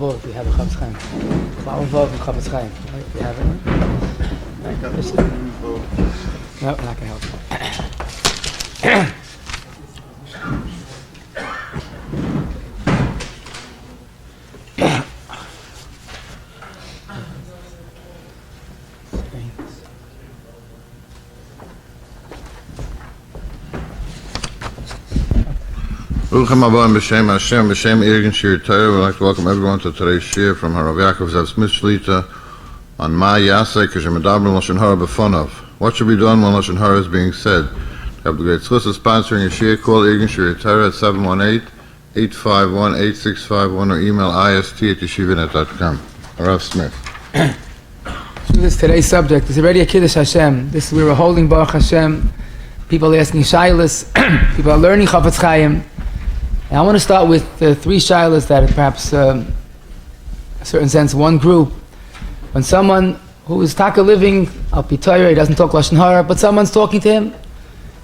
If you have a Chavetz Chaim. Flower Vav and Chavetz Chaim. Right? If you have it. No, I'm not going to help you. Welcome aboard B'Shem Hashem, B'Shem Irgin Shir Torah. We'd like to welcome everyone to today's shir from Rabbi Yakov Zav Smith Shlita on Ma Yaseh Kasher Medabrim Lashonhora B'Fonov. What should be done when Lashonhora is being said? Have the great Tzchus sponsoring your shir. Call Irgin Shir Torah at 718-851-8651 or email ist@yeshivanet.com. Rav Smith. So this today's subject is already a Kiddush Hashem. This we were holding Baruch Hashem. People are asking shaylas. People are learning Chavetz Chaim. And I want to start with three shaylas that are perhaps, in a certain sense, one group. When someone who is taka living al pi Torah, he doesn't talk lashon hora, but someone's talking to him,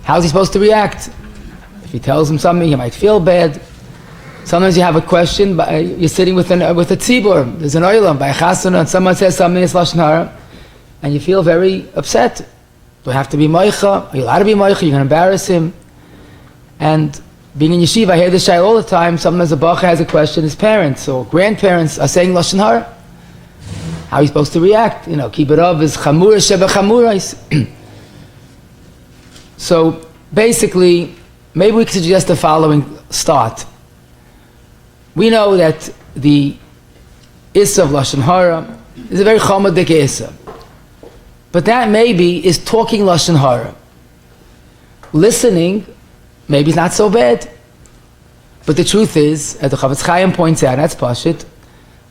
how's he supposed to react? If he tells him something, he might feel bad. Sometimes you have a question, but you're sitting with a tzibur, there's an oilam, by a chasana, and someone says something that's lashon hora, and you feel very upset. Do I have to be moicha? Are you allowed to be moicha? You're going to embarrass him. And being in yeshiva, I hear this shayla all the time. Sometimes a bacha has a question. His parents or grandparents are saying lashon hora. How are you supposed to react? You know, kibburav is chamura sheba chamurais. So basically, maybe we could suggest the following start. We know that the issur of lashon hora is a very chomadik issur. But that maybe is talking lashon hora. Listening, maybe it's not so bad. But the truth is, as the Chavetz Chaim points out, that's pashut,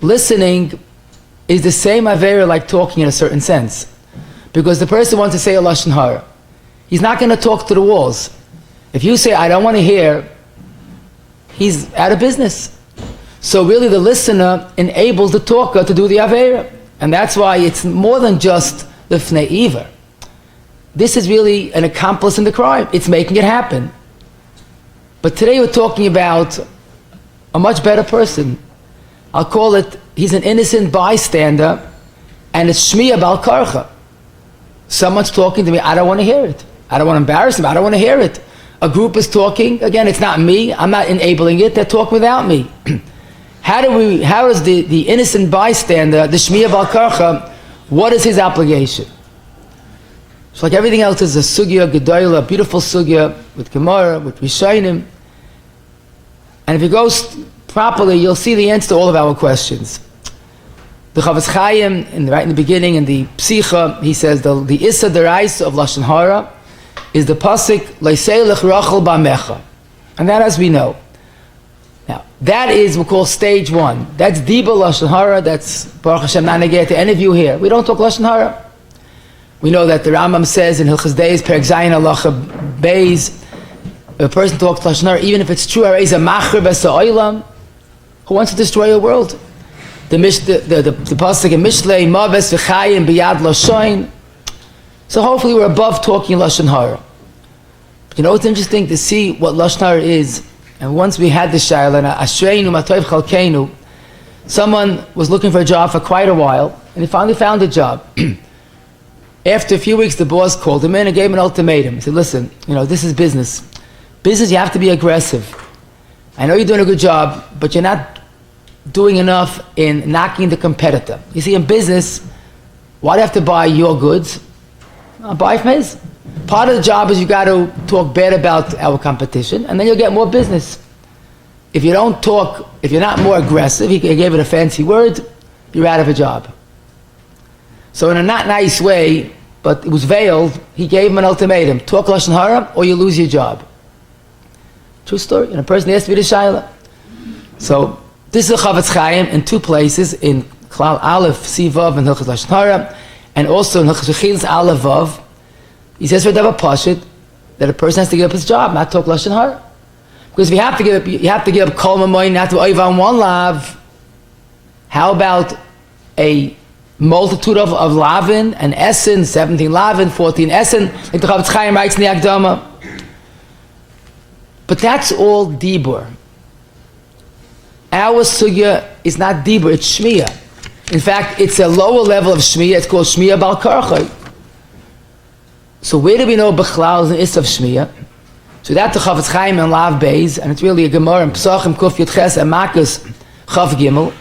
listening is the same avera like talking in a certain sense. Because the person wants to say a lashon hora. He's not going to talk to the walls. If you say, I don't want to hear, he's out of business. So really the listener enables the talker to do the avera. And that's why it's more than just the fnei iver. This is really an accomplice in the crime. It's making it happen. But today we're talking about a much better person. I'll call it, he's an innocent bystander, and it's shmiya bal karcha. Someone's talking to me, I don't want to hear it. I don't want to embarrass him, I don't want to hear it. A group is talking, again, it's not me, I'm not enabling it, they're talking without me. How does the innocent bystander, the shmiya bal karcha, what is his obligation? So like everything else is a sugya, gedola, a beautiful sugya, with Gemara, with Rishonim. And if it goes properly, you'll see the answer to all of our questions. The Chavetz Chaim, right in the beginning, in the Psicha, he says the issur deraisa of lashon hora is the pasuk leiselech rachel b'amecha, and that, as we know. Now that is we call stage one. That's diba lashon hora. That's Baruch Hashem not negate to any of you here. We don't talk lashon hora. We know that the Rambam says in Hilchos Deis Perek Zayin Halacha Beis, if a person talks lashon hora, even if it's true, who wants to destroy the world? The pasuk in Mishlei Maves v'Chayim b'Yad Lashon. So hopefully we're above talking lashon hora. But you know what's interesting to see what lashon hora is. And once we had the shayla, and Ashreinu Matoiv Chalkeinu, someone was looking for a job for quite a while, and he finally found a job. After a few weeks, the boss called him in and gave him an ultimatum. He said, listen, you know, this is business. Business, you have to be aggressive. I know you're doing a good job, but you're not doing enough in knocking the competitor. You see, in business, why do you have to buy your goods? Buy from his. Part of the job is you got to talk bad about our competition, and then you'll get more business. If you don't talk, if you're not more aggressive, he gave it a fancy word, you're out of a job. So in a not nice way, but it was veiled, he gave him an ultimatum. Talk lashon hora or you lose your job. True story. And a person has to be the shayla. So this is a Chavetz Chaim in two places, in Klal Aleph, Sivav, and Hilchos Lashon Hora, and also in Hilchos Shechil's Aleph Vav. He says for Davar Pashut that a person has to give up his job, not talk lashon hora. Because if you have to give up kol mamoyin, not to oivan one lav. How about a multitude of lavin, an essen, 17 lavin, 14 essen, like the Chavetz Chaim writes in the Akdama. But that's all dibur. Our sugya is not dibur, it's shmiya. In fact, it's a lower level of shmiya, it's called shmiya bal karcha. So where do we know Bechlal is an issur of shmiya? So that's the Chofetz Chaim and Lav Beis, and it's really a Gemara in Pesachim Kuf Yud Ches and Makkos Chav Gimel,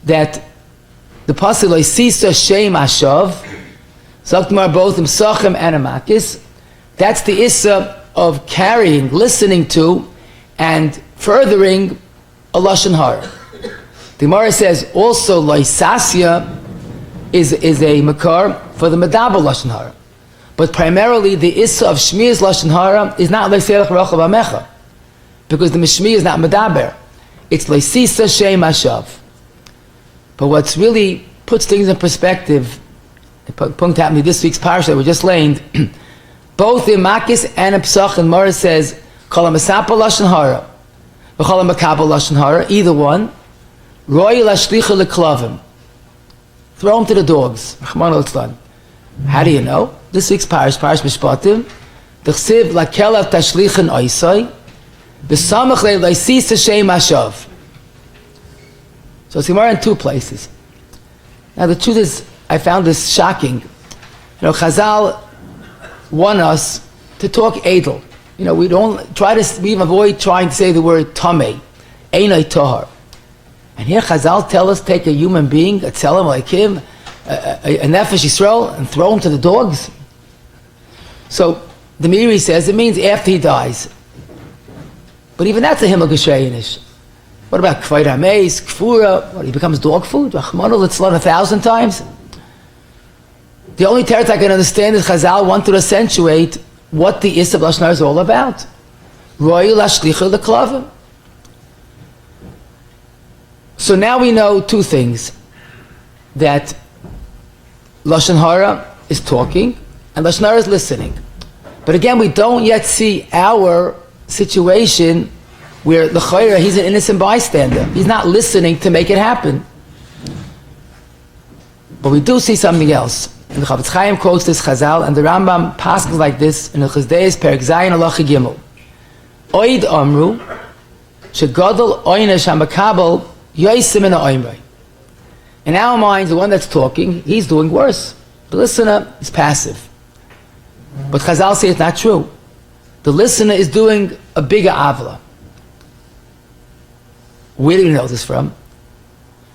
that the pasuk lo sisa shem ashav, sagt Gemara both in Pesachim and in Makkos, that's the issur of carrying, listening to, and furthering a lashonhora. The Gemara says also lo sasya is a makar for the medaber lashonhora. But primarily the issur of Shmiya's lashonhora is not le'seirach rochav amecha, because the Shmiya is not medaber. It's le'sisa shem ashav. But what's really puts things in perspective, punkt happened this week's parsha that we just learned, both in Makkos and in Pesachim, Mora says kol ha'masapa lashonhora, v'chol ha'makabel lashonhora, either one, roi lashlicha leklavim, throw them to the dogs. Rachmana litzlan. How do you know? This week's parish mishpatim, t'chsiv lakelav tashlichin oisai, b'samach le'sisa shem ashav. So it's Gemara in two places. Now the truth is, I found this shocking. Chazal want us to talk edel. We avoid trying to say the word tamei, einay tahar. And here Chazal tell us take a human being, a tzelem like him, a nefesh Yisrael, and throw him to the dogs. So the Meiri says it means after he dies. But even that's a himmel geshayinish. What about kfayr hameis, kfura? What, he becomes dog food? Rachmana litzlan 1,000 times. The only teretz I can understand is Chazal want to accentuate what the issur of lashonhora is all about. Roi lashlicha leklavim. So now we know two things: that lashonhora is talking and lashonhora is listening. But again, we don't yet see our situation where l'chayra he's an innocent bystander. He's not listening to make it happen. But we do see something else. And the Chofetz Chaim quotes this Chazal, and the Rambam passes like this in the Chizdeis Perek Zayin Halacha Gimel. Oid Amru shegadol oynesh hamakabel yoisim min ha'oimrei. In our minds, the one that's talking, he's doing worse. The listener is passive. But Chazal say it's not true. The listener is doing a bigger avla. Where do you know this from?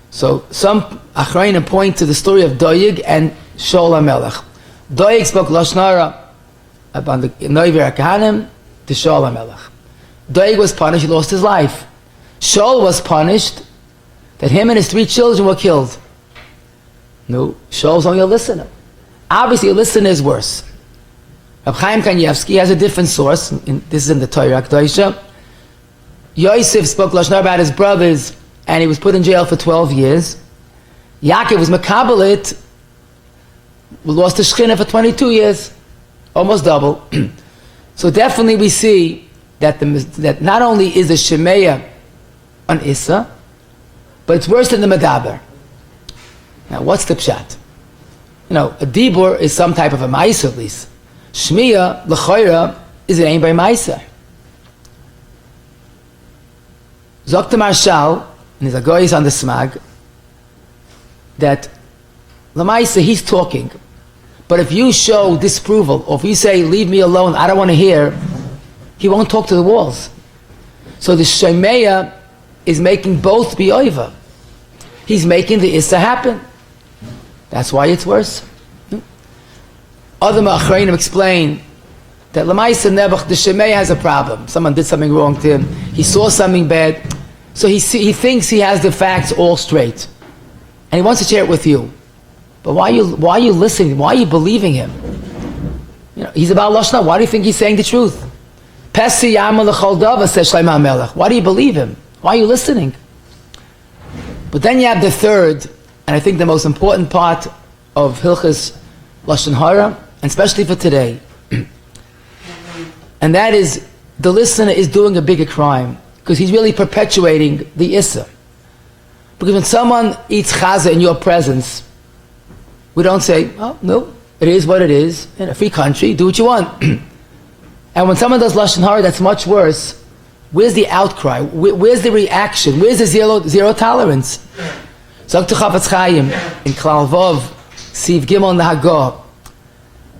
So some achrayim point to the story of Doeg and Shaul HaMelech. Doeg spoke lashonhora about the Noiver HaKahanim to Shaul HaMelech. Doeg was punished, he lost his life. Shaul was punished that him and his 3 children were killed. No, Shaul's only a listener. Obviously a listener is worse. Reb Chaim Kanievsky has a different source, this is in the Torah Kedosha. Yosef spoke lashonhora about his brothers, and he was put in jail for 12 years. Yakov was makabelit, lost his shechina for 22 years, almost double. So definitely we see that that not only is the shemeya an issur, but it's worse than the medaber. Now what's the pshat? A dibur is some type of a ma'aser at least. Shmiya, l'chayra, is it ain't by ma'aser. Zok Marshal, and his agoyis on the smag, that l'ma'aser he's talking, but if you show disapproval, or if you say leave me alone, I don't want to hear, he won't talk to the walls. So the shemeya is making both be over. He's making the issur happen. That's why it's worse. Other ma'achrayim explain that l'ma'aser nebuch, the shemeya has a problem. Someone did something wrong to him. He saw something bad. So he thinks he has the facts all straight. And he wants to share it with you. But why are you listening? Why are you believing him? He's about lashonhora. Why do you think he's saying the truth? Pesi yama l'chol dava, says Shlomo HaMelech. Why do you believe him? Why are you listening? But then you have the third, and I think the most important part of Hilchas lashonhora, and especially for today. And that is, the listener is doing a bigger crime, because he's really perpetuating the issur. Because when someone eats chaza in your presence, we don't say, oh, no, it is what it is. In a free country, do what you want. And when someone does lashonhora, that's much worse, Where's the outcry? Where's the reaction? Where's the zero tolerance? Zog to Chafetz Chaim in Klal Vov, Siv Gimel Nahagah,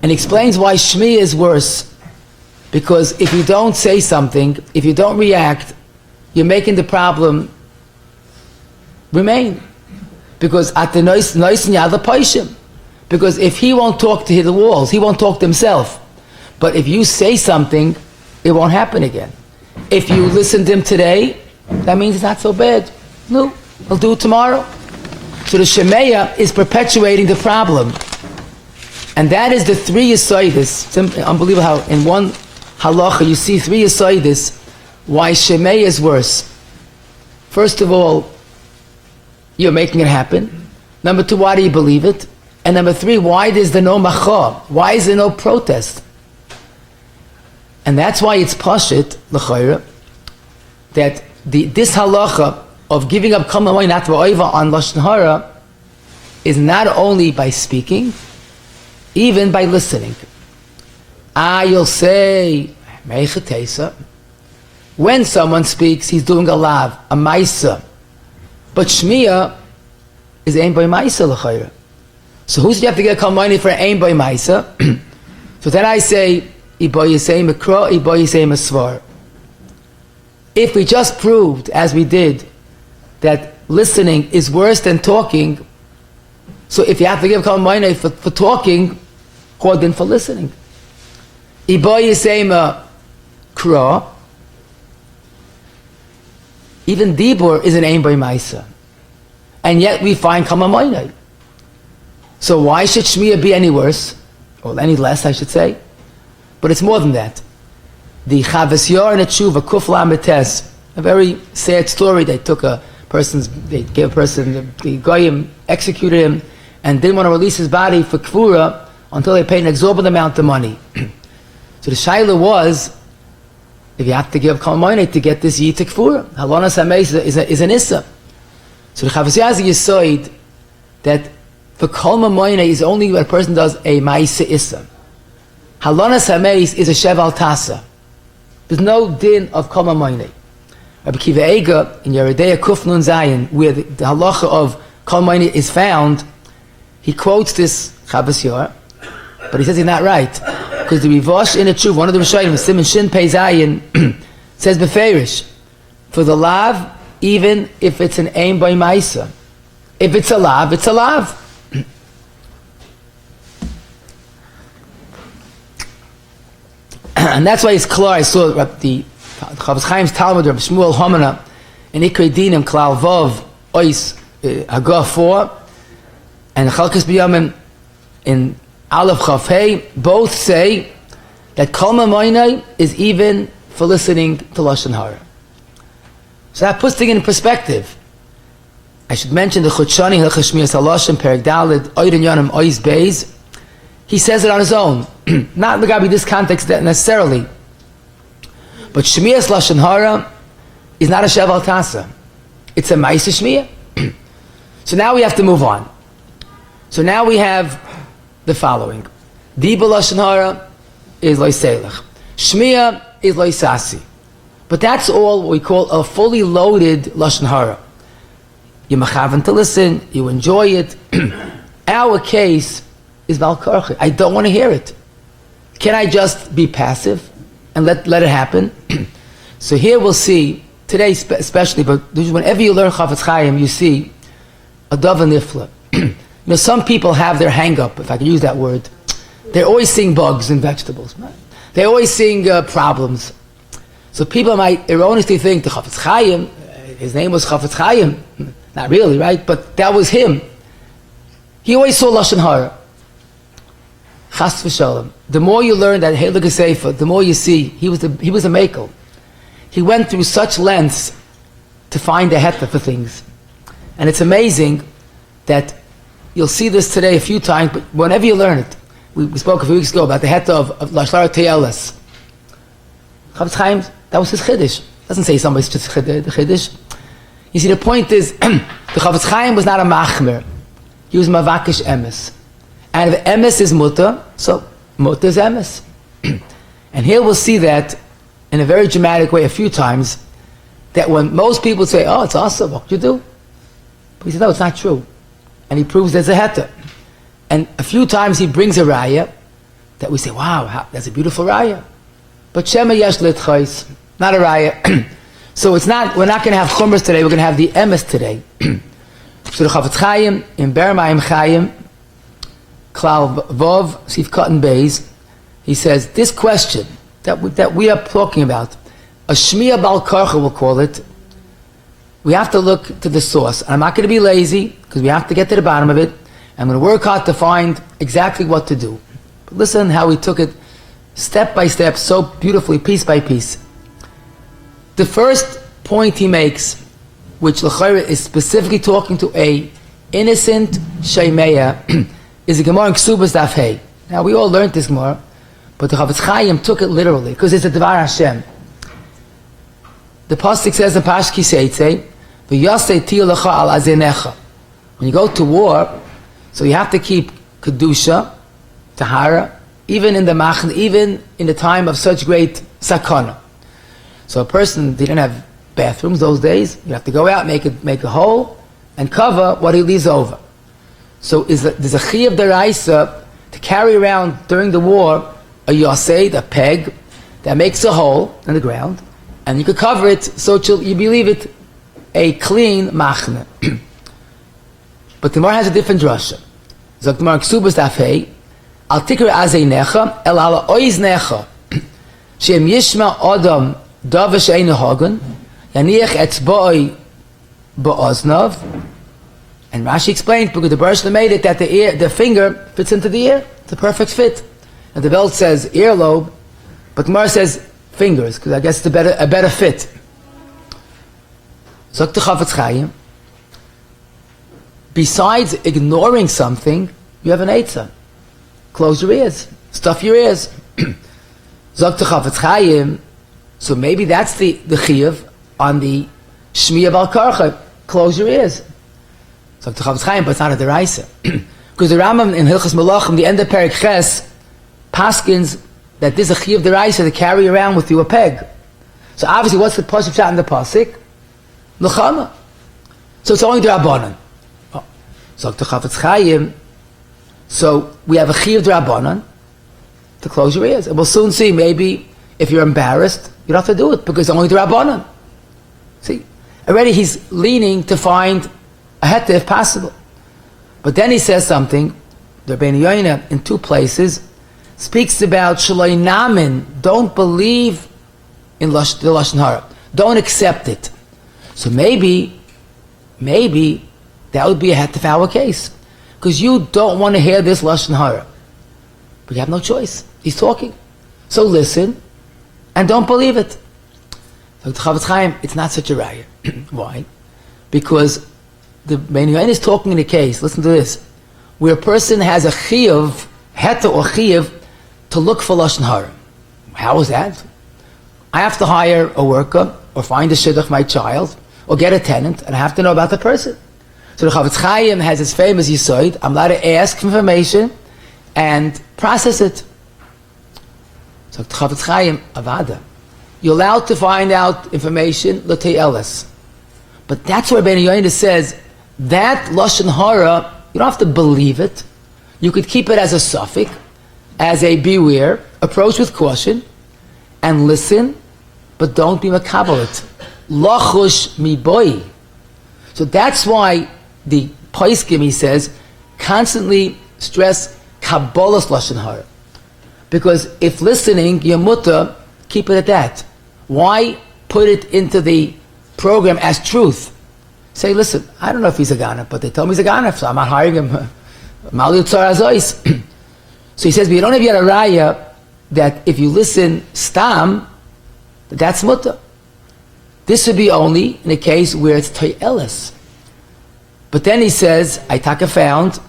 and explains why Shmi is worse. Because if you don't say something, if you don't react, you're making the problem remain. Because at the nois nyad paishim. Because if he won't talk to the walls, he won't talk to himself. But if you say something, it won't happen again. If you listen to him today, that means it's not so bad. No, I'll do it tomorrow. So the Shemeya is perpetuating the problem. And that is the three Yesodis. It's unbelievable how in one halacha you see three Yesodis why Shemeya is worse. First of all, you're making it happen. Number two, why do you believe it? And number three, why is there no macha? Why is there no protest? And that's why it's pashit, l'chayra, that this halacha of giving up kol mamoy not v'oiva on lashonhora is not only by speaking, even by listening. You'll say, mechanech. When someone speaks, he's doing a lav, a maisa. But shmiya is aim by maisa l'chayra. So who's you have to get kol mamoy for aim by maisa? So then I say, if we just proved, as we did, that listening is worse than talking, so if you have to give kol mamoneh for talking, more than for listening. Even dibur is an aim by maisa, and yet we find kol mamoneh. So why should shmiya be any worse, or any less, I should say? But it's more than that. The Chavas Yor and Tshuva Kuf Lametes, a very sad story. They gave a person, the Goyim executed him and didn't want to release his body for Kvura until they paid an exorbitant amount of money. So the Shaila was, if you have to give kol mamoneh to get this Yit Kvura, Halonas HaMeis is an issur. So the Chavas Yor has a Yisoid that for kol mamoneh is only when a person does a Ma'aseh issur. Halonas HaMeis is a sheval tasa. There's no din of kol mamoneh. Rabbi Kiva Eiga in Yeridei Kuf Nun Zayin, where the halacha of kol mamoneh is found, he quotes this Chavas Yor, but he says he's not right, because the Rivosh in a Tshuva, one of the Rishonim, Simon Shin Pei Zayin, says beferish, for the lav, even if it's an aim by maisa, if it's a lav, it's a lav. And that's why it's clear. I saw the Chafetz Chaim's Talmud, Rabbi Shmuel Homana, in Ikrei Dinim, Klal Vov, Ois, Hagah 4, and Chalkas B'Yamim in Aleph Chaf Hey, both say that kol mamoneh is even for listening to Lashon Hora. So that puts things in perspective. I should mention the Chutshani, Hilchos Shmiyas HaLashon, Perek Daled, Oiden Yonim, Ois Beis. He says it on his own, not in this context necessarily. But Shmiyas Lashon Hora is not a sheval tasa; it's a ma'aseh shmiyah. So now we have to move on. So now we have the following: Dibur Lashon Hora is lo selach, shmiyah is lo sasi. But that's all what we call a fully loaded Lashon Hora. You mechaven to listen, you enjoy it. Our case is Valkarchi. I don't want to hear it. Can I just be passive and let it happen? So here we'll see, today especially, but whenever you learn Chafetz Chaim, you see a dava nifla. Some people have their hang-up, if I can use that word. They're always seeing bugs in vegetables. They're always seeing problems. So people might erroneously think the Chafetz Chaim, his name was Chafetz Chaim. Not really, right? But that was him. He always saw Lashon Hora. Chas v'shalom. The more you learn that Heilige Sefer, the more you see he was a makel. He went through such lengths to find a heta for things, and it's amazing that you'll see this today a few times. But whenever you learn it, we spoke a few weeks ago about the heta of Lashlar Teyeles. Chafetz Chaim, that was his chiddush. Doesn't say somebody's just chiddush. You see, the point is, the Chafetz Chaim was not a machmer. He was mavakish emes. And if emes is mutter, so mutter is emes. And here we'll see that in a very dramatic way a few times that when most people say, oh, it's awesome, what could you do? But he said, no, it's not true. And he proves there's a heter. And a few times he brings a raya that we say, wow, that's a beautiful raya. But Shema Yesh Litchais, not a raya. So it's not, we're not going to have chumras today, we're going to have the emes today. So the Chafetz Chaim, in Ber Mayim Chaim, Klal Vov, Sif Cotton Beis, he says, this question that we are talking about, a Shmiya Bal Karcha we'll call it, we have to look to the source. And I'm not going to be lazy, because we have to get to the bottom of it. I'm going to work hard to find exactly what to do. But listen how he took it step by step, so beautifully, piece by piece. The first point he makes, which L'chayra is specifically talking to a innocent Sheimeya, is a Gemara in Ksubas Daf Hey. Now we all learned this Gemara, but the Chafetz Chaim took it literally, because it's a Devar Hashem. The pasuk says in Pash Kiseitze, "V'yasei tiyah lecha al azenecha." When you go to war, so you have to keep kedusha, tahara, even in the time of such great sakana. So a person didn't have bathrooms those days. You have to go out, make a hole, and cover what he leaves over. So there's a chiyuv deraisa to carry around during the war a yasei, a peg that makes a hole in the ground. And you could cover it so you believe it a clean machne. But the Gemara has a different drasha. Zok Gemara Ksubas Daf Hey, Al tikra azei necha el ala oiz necha she'em yishma odom davar she'einu hagen yaniach etzboi ba'oznav. And Rashi explained because the Bereshit made it that the finger fits into the ear. It's a perfect fit. And the belt says earlobe, but Gemara says fingers, because I guess it's a better fit. Zok the Chafetz Chaim, besides ignoring something, you have an eitzah. Close your ears. Stuff your ears. Zok the Chafetz Chaim, so maybe that's the chiyuv on the Shmiya Bal Karcha. Close your ears. Zok the Chafetz Chaim, but it's not a deraisa. Because the Rambam in Hilchas Malachim, the end of Perek Ches, paskins that there's a chiyuv deraisa to carry around with you a peg. So obviously, what's the pasuk shot in the pasuk? L'chama. So it's only d'Rabbanan. Oh. So the Chafetz Chaim. So we have a chiyuv d'Rabbanan to close your ears, and we'll soon see. Maybe if you're embarrassed, you don't have to do it because it's only d'Rabbanan. See, already he's leaning to find a heta if possible. But then he says something. The Rabbi Yoina in two places speaks about shaloi namin. Don't believe in the lashonhora. Don't accept it. So maybe that would be a heta for our case, because you don't want to hear this lashonhora, but you have no choice. He's talking, so listen and don't believe it. So the Chafetz Chaim, it's not such a raya. Why? Because the Rabbi is talking in a case. Listen to this, where a person has a chiyuv, heta or chiyuv, to look for lashonhora. How is that? I have to hire a worker, or find a shidduch for my child, or get a tenant, and I have to know about the person. So the Chafetz Chaim has his famous issur. I'm allowed to ask for information and process it. So the Chafetz Chaim avada, you're allowed to find out information l'tei eles. But that's where Rabbi Yoina says that lashonhora, you don't have to believe it. You could keep it as a suffix, as a beware, approach with caution, and listen, but don't be makabel it. Lachush mi boi. So that's why the Paiskim, he says, constantly stress kabbalas lashonhora. Because if listening, you're mutter, keep it at that. Why put it into the program as truth? Say, listen, I don't know if he's a Ganav, but they told me he's a Ganav, so I'm not hiring him. So he says, but you don't have yet a raya that if you listen stam, that's mutter. This would be only in a case where it's toyelis. But then he says, I found,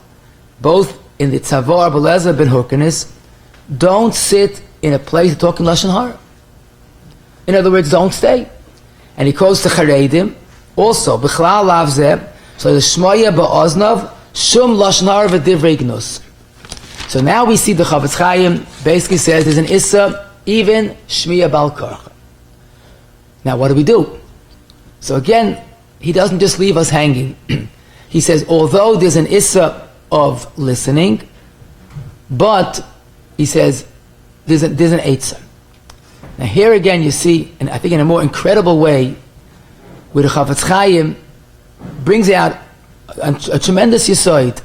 both in the Tzavar Belezer ben Hurkanis, don't sit in a place talking lashonhora. In other words, don't stay. And he quotes the Charedim, also, B'chlal lavzeh, so the Shmoya ba'oznav, shum lashonhora v'divrei gnus. So now we see the Chafetz Chaim basically says there's an issur, even Shmiya Bal Karcha. Now what do we do? So again, he doesn't just leave us hanging. He says, although there's an issur of listening, but he says there's an issur. Now here again you see, and I think in a more incredible way, where the Chafetz Chaim brings out a tremendous yesod.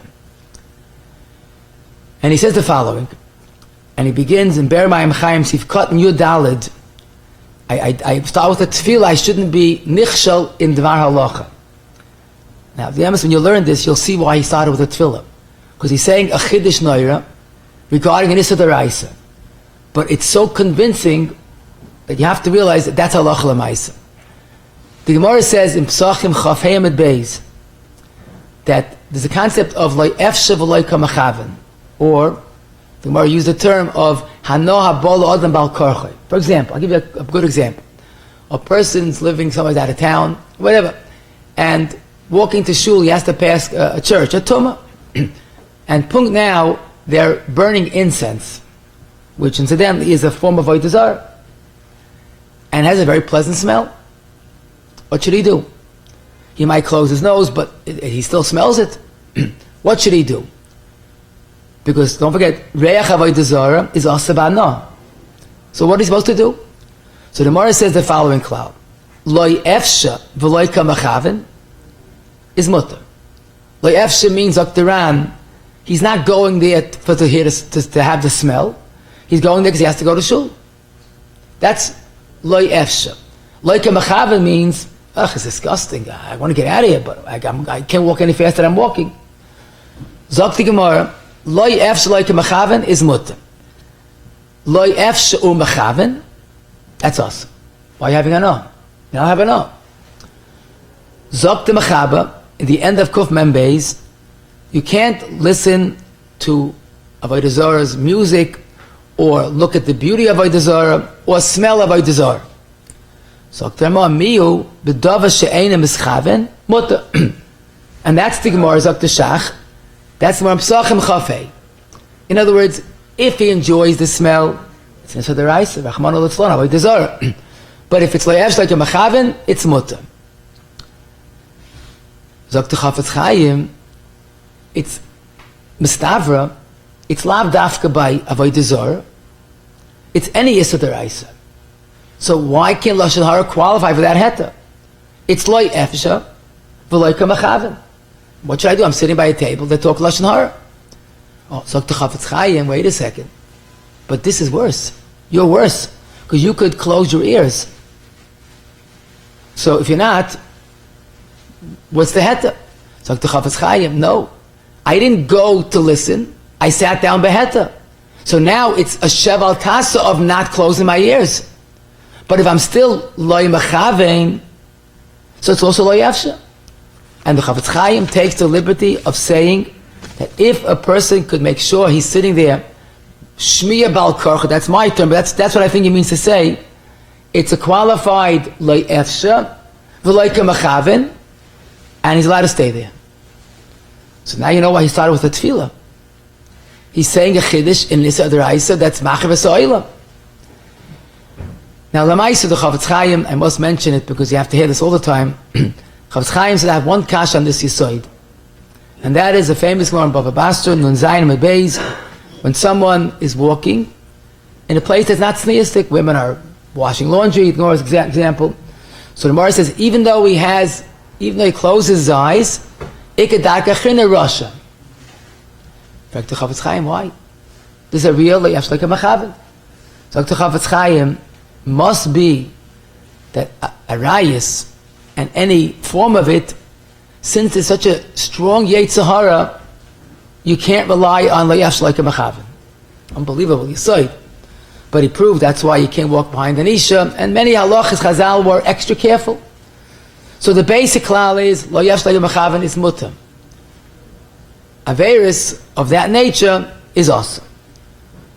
And he says the following, and he begins in Ber Mayim Chaim Sivkot and Yud Daled. I start with a tefillah, I shouldn't be nichshel in Dvar Halacha. Now, the when you learn this, you'll see why he started with a tefillah. Because he's saying a chiddush noira regarding an issur d'oraisa. But it's so convincing that you have to realize that that's halacha l'maisa. The Gemara says in Pesachim Chaf Hey Amid Beis that there's a concept of loy efshe v'loy kamachaven, or the Gemara used the term of hano habol adam bal korche. For example, I'll give you a good example. A person's living somewhere out of town, whatever, and walking to shul, he has to pass a church, a tumah, and punk now they're burning incense, which incidentally is a form of avodah zarah, and has a very pleasant smell. What should he do? He might close his nose, but he still smells it. What should he do? Because don't forget, reach avodah zarah is asabana. So what is he supposed to do? So the Gemara says the following klal: loy efsha v'loy kamachaven is mutter. Loy efsha means Aktaran, he's not going there to have the smell. He's going there because he has to go to shul. That's loy efsha. Loy kamachaven means, it's disgusting. I want to get out of here, but I can't walk any faster than I'm walking. Zok the Gemara, loy efsha loy kamachaven is mutter. Loy efsha u'machaven, that's us. Why are you having a no? You don't have a no. Zok the machaba, in the end of Kuf Mem Beis, you can't listen to avodah zarah's music, or look at the beauty of avodah zarah, or smell of avodah zarah. Zok the Gemara, miu b'dava she'eina mischaven mutter. And that's the Gemara, Zok the Shach. That's the Gemara Pesachim Chafei. In other words, if he enjoys the smell, it's issur d'oraisa, rachmana litzlan, avodah zarah. But if it's le'efsh like a mechaven, it's mutter. Zok the Chafetz Chaim, it's mistavra, it's lav dafka by avodah zarah, it's any issur d'oraisa. So why can't lashonhora qualify for that heta? It's loy efsha v'loy kamachaven. What should I do? I'm sitting by a table, they talk lashonhora. Oh, Zok the Chafetz Chaim, wait a second. But this is worse. You're worse. Because you could close your ears. So if you're not, what's the heta? Zok the Chafetz Chaim, no. I didn't go to listen. I sat down beheta. So now it's a sheval tasa of not closing my ears. But if I'm still loy mechavein, so it's also loy efsha. And the Chafetz Chaim takes the liberty of saying that if a person could make sure he's sitting there, shmiya bal korcha, that's my term, but that's what I think he means to say, it's a qualified loy efsha, v'loy kamachaven, and he's allowed to stay there. So now you know why he started with a tefillah. He's saying a chiddush in issur d'oraisa that's machav v'so'ilam. Now, Lamaisa, the Chafetz Chaim, I must mention it because you have to hear this all the time. Chafetz Chaim said, I have one kash on this yesod. And that is a famous one, Bava Basra, Nun Zayin Amid Beis, when someone is walking in a place that's not sneistic, women are washing laundry, ignore his example. So the Gemara says, even though he closes his eyes, ikadaka china rasha. In fact, the Chafetz Chaim, why? This is a real le'efsh like a mechaven. So the Chafetz Chaim must be that a rayis and any form of it, since there's such a strong yetzer hara, you can't rely on le'efsh like a mechaven. Unbelievable, you say. But he proved that's why you can't walk behind an isha, and many halachas Chazal were extra careful. So the basic klal is le'efsh like a mechaven is mutter. Averis of that nature is awesome.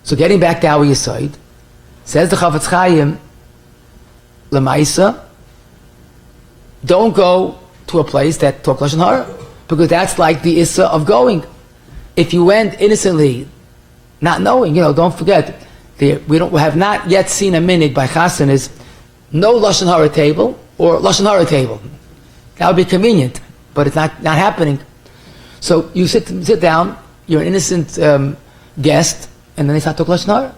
So getting back to our yesod, says the Chafetz Chaim, Lamaisa, don't go to a place that talk lashonhora, because that's like the issur of going. If you went innocently, not knowing, don't forget, we have not yet seen a minhag by Chassanis no lashonhora table or lashonhora table. That would be convenient, but it's not happening. So you sit down, you're an innocent guest, and then they start talking lashonhora.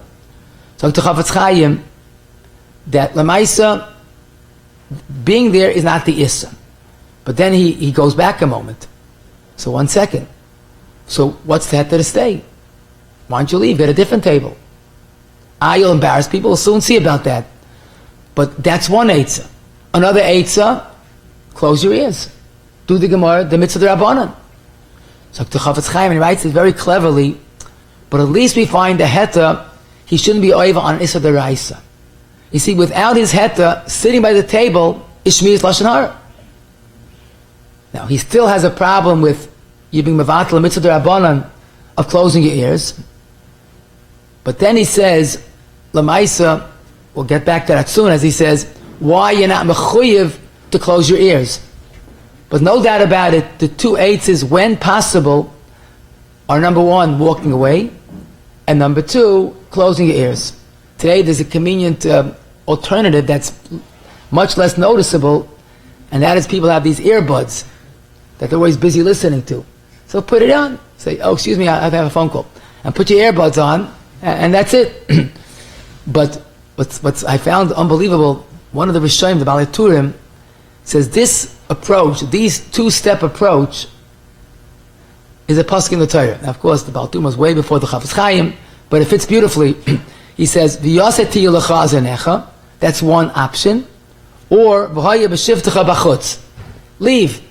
So to Chafetz Chaim, that Lamaisa, being there is not the issur. But then he goes back a moment. So 1 second. So what's the heter to stay? Why don't you leave? Get a different table. You'll embarrass people. We'll soon see about that. But that's one eitzah. Another eitzah, close your ears. Do the Gemara, the mitzvah Rabbanan. So to Chafetz Chaim, he writes it very cleverly, but at least we find the heter, he shouldn't be over on issur deraisa. You see, without his heter, sitting by the table is shmiyas lashon hora. Now, he still has a problem with you being mevatel mitzvah derabanan of closing your ears. But then he says, Lamaisa, we'll get back to that soon, as he says, why you're not mechuyev to close your ears. But no doubt about it, the two eitzes, when possible, are number one, walking away, and number two, closing your ears. Today there's a convenient alternative that's much less noticeable, and that is people have these earbuds that they're always busy listening to. So put it on. Say, oh, excuse me, I have a phone call. And put your earbuds on, and that's it. But what's I found unbelievable, one of the Rishonim, the Balei Turim, says this approach, this two-step approach, is a pasuk in the Torah. Now, of course, the Balei Turim was way before the Chafetz Chaim, but it fits beautifully. He says, "V'yaseti lecha azanecha." That's one option. Or "V'haya b'shivtecha b'chutz." Leave.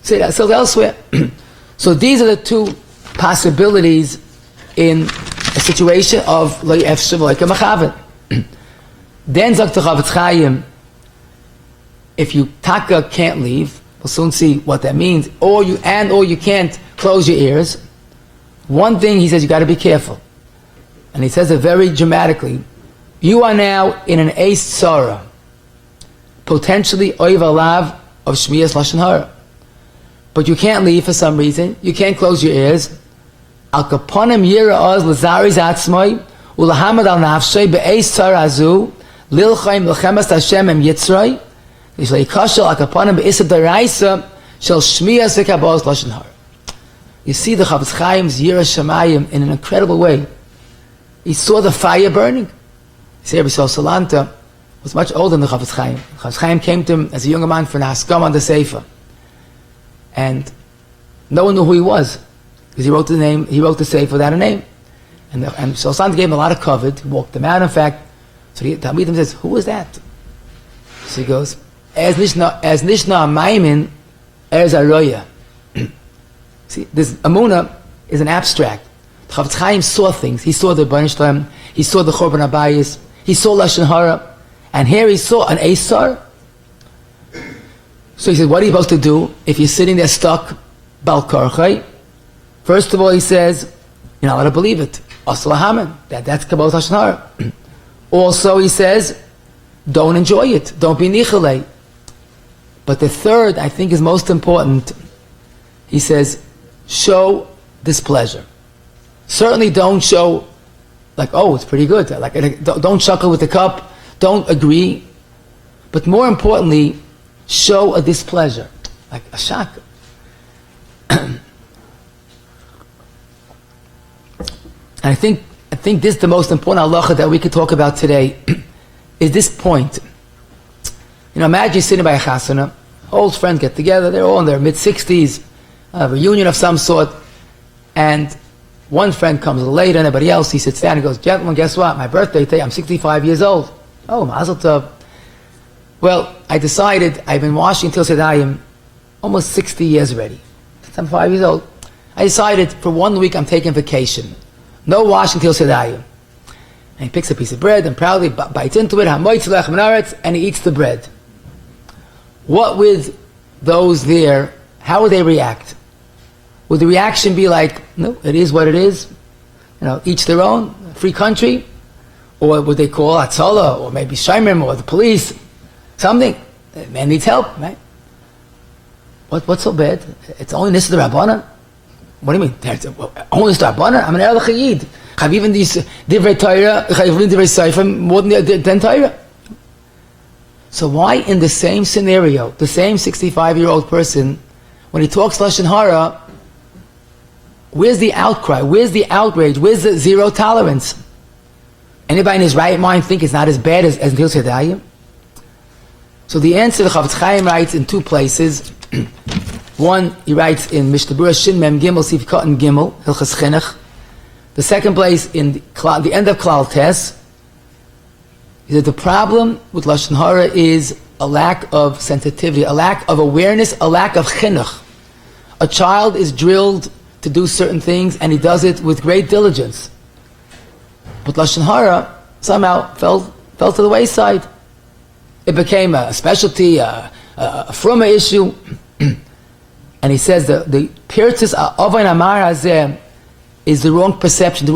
Say that. So elsewhere. So these are the two possibilities in a situation of lo yefshav like a mechaven. Then zok to Chafetz Chaim, if you taka can't leave, we'll soon see what that means, or you can't close your ears. One thing he says, you got to be careful, and he says it very dramatically. You are now in an eis tzara, potentially oiv alav of shmiyas lashon hora, but you can't leave for some reason. You can't close your ears. Al kaponim yira oz lazariz atzmai ulahamad al nafshay be'eis tzara azu lilchaim l'chemas Hashem em yitzray. You see the Chafetz Chaim's Yira Shamayim in an incredible way. He saw the fire burning. You see, Rabbi Salanta was much older than the Chafetz Chaim. Chafetz Chaim came to him as a younger man for an haskam on the Sefer. And no one knew who he was, because he wrote the Sefer without a name. And Salanta gave him a lot of covet. He walked him out, in fact. So the Talmidim says, who was that? So he goes, as nishna maimin as aroya. See, this amuna is an abstract. Chafetz Chaim saw things. He saw the Bernstein, he saw the Chorban Abayis, he saw Lashon Hora, and here he saw an issur. So he said, what are you supposed to do if you're sitting there stuck, bal korchai? First of all, he says, you're not allowed to believe it. Aslahaman, that's Kabbalah Lashon Hora. Also, he says, don't enjoy it. Don't be nichalei. But the third, I think, is most important. He says, show displeasure. Certainly don't show, like, oh, it's pretty good. Like, don't chuckle with the cup. Don't agree. But more importantly, show a displeasure. Like a shock. And I think this is the most important halacha that we could talk about today, is this point. You know, imagine you're sitting by a chasana, old friends get together, they're all in their mid-60s, a reunion of some sort, and one friend comes a little later, and everybody else, he sits down and goes, gentlemen, guess what? My birthday today, I'm 65 years old. Oh, mazel tov. Well, I decided, I've been washing till Sedayim almost 60 years already. Since I'm 5 years old. I decided for 1 week I'm taking vacation. No washing till Sedayim. And he picks a piece of bread and proudly bites into it, and he eats the bread. What would those there, how would they react? Would the reaction be like, no, it is what it is, you know, each their own, free country? Or would they call Atzola, or maybe Shaimim, or the police, something? The man needs help, right? What's so bad? It's only this is the Rabbanan? What do you mean? Only this the Rabbanan? I'm an Erlich Chayid. I have even these Divrei Torah, I have even Divrei Seifim more than Torah. So why in the same scenario, the same 65-year-old person, when he talks lashonhora, where's the outcry? Where's the outrage? Where's the zero tolerance? Anybody in his right mind think it's not as bad as Netilas Yadayim? So the answer, the Chofetz Chaim writes in two places. One, he writes in Mishnah Berurah Shin Mem Gimel Sif Katan Gimel Hilchas Chinuch. The second place in the end of Klal Tes. He said the problem with lashonhora is a lack of sensitivity, a lack of awareness, a lack of chinuch. A child is drilled to do certain things, and he does it with great diligence. But lashonhora somehow fell to the wayside. It became a specialty, a fruma issue. And he says the pirtzis avayin amar hazeh is the wrong perception, the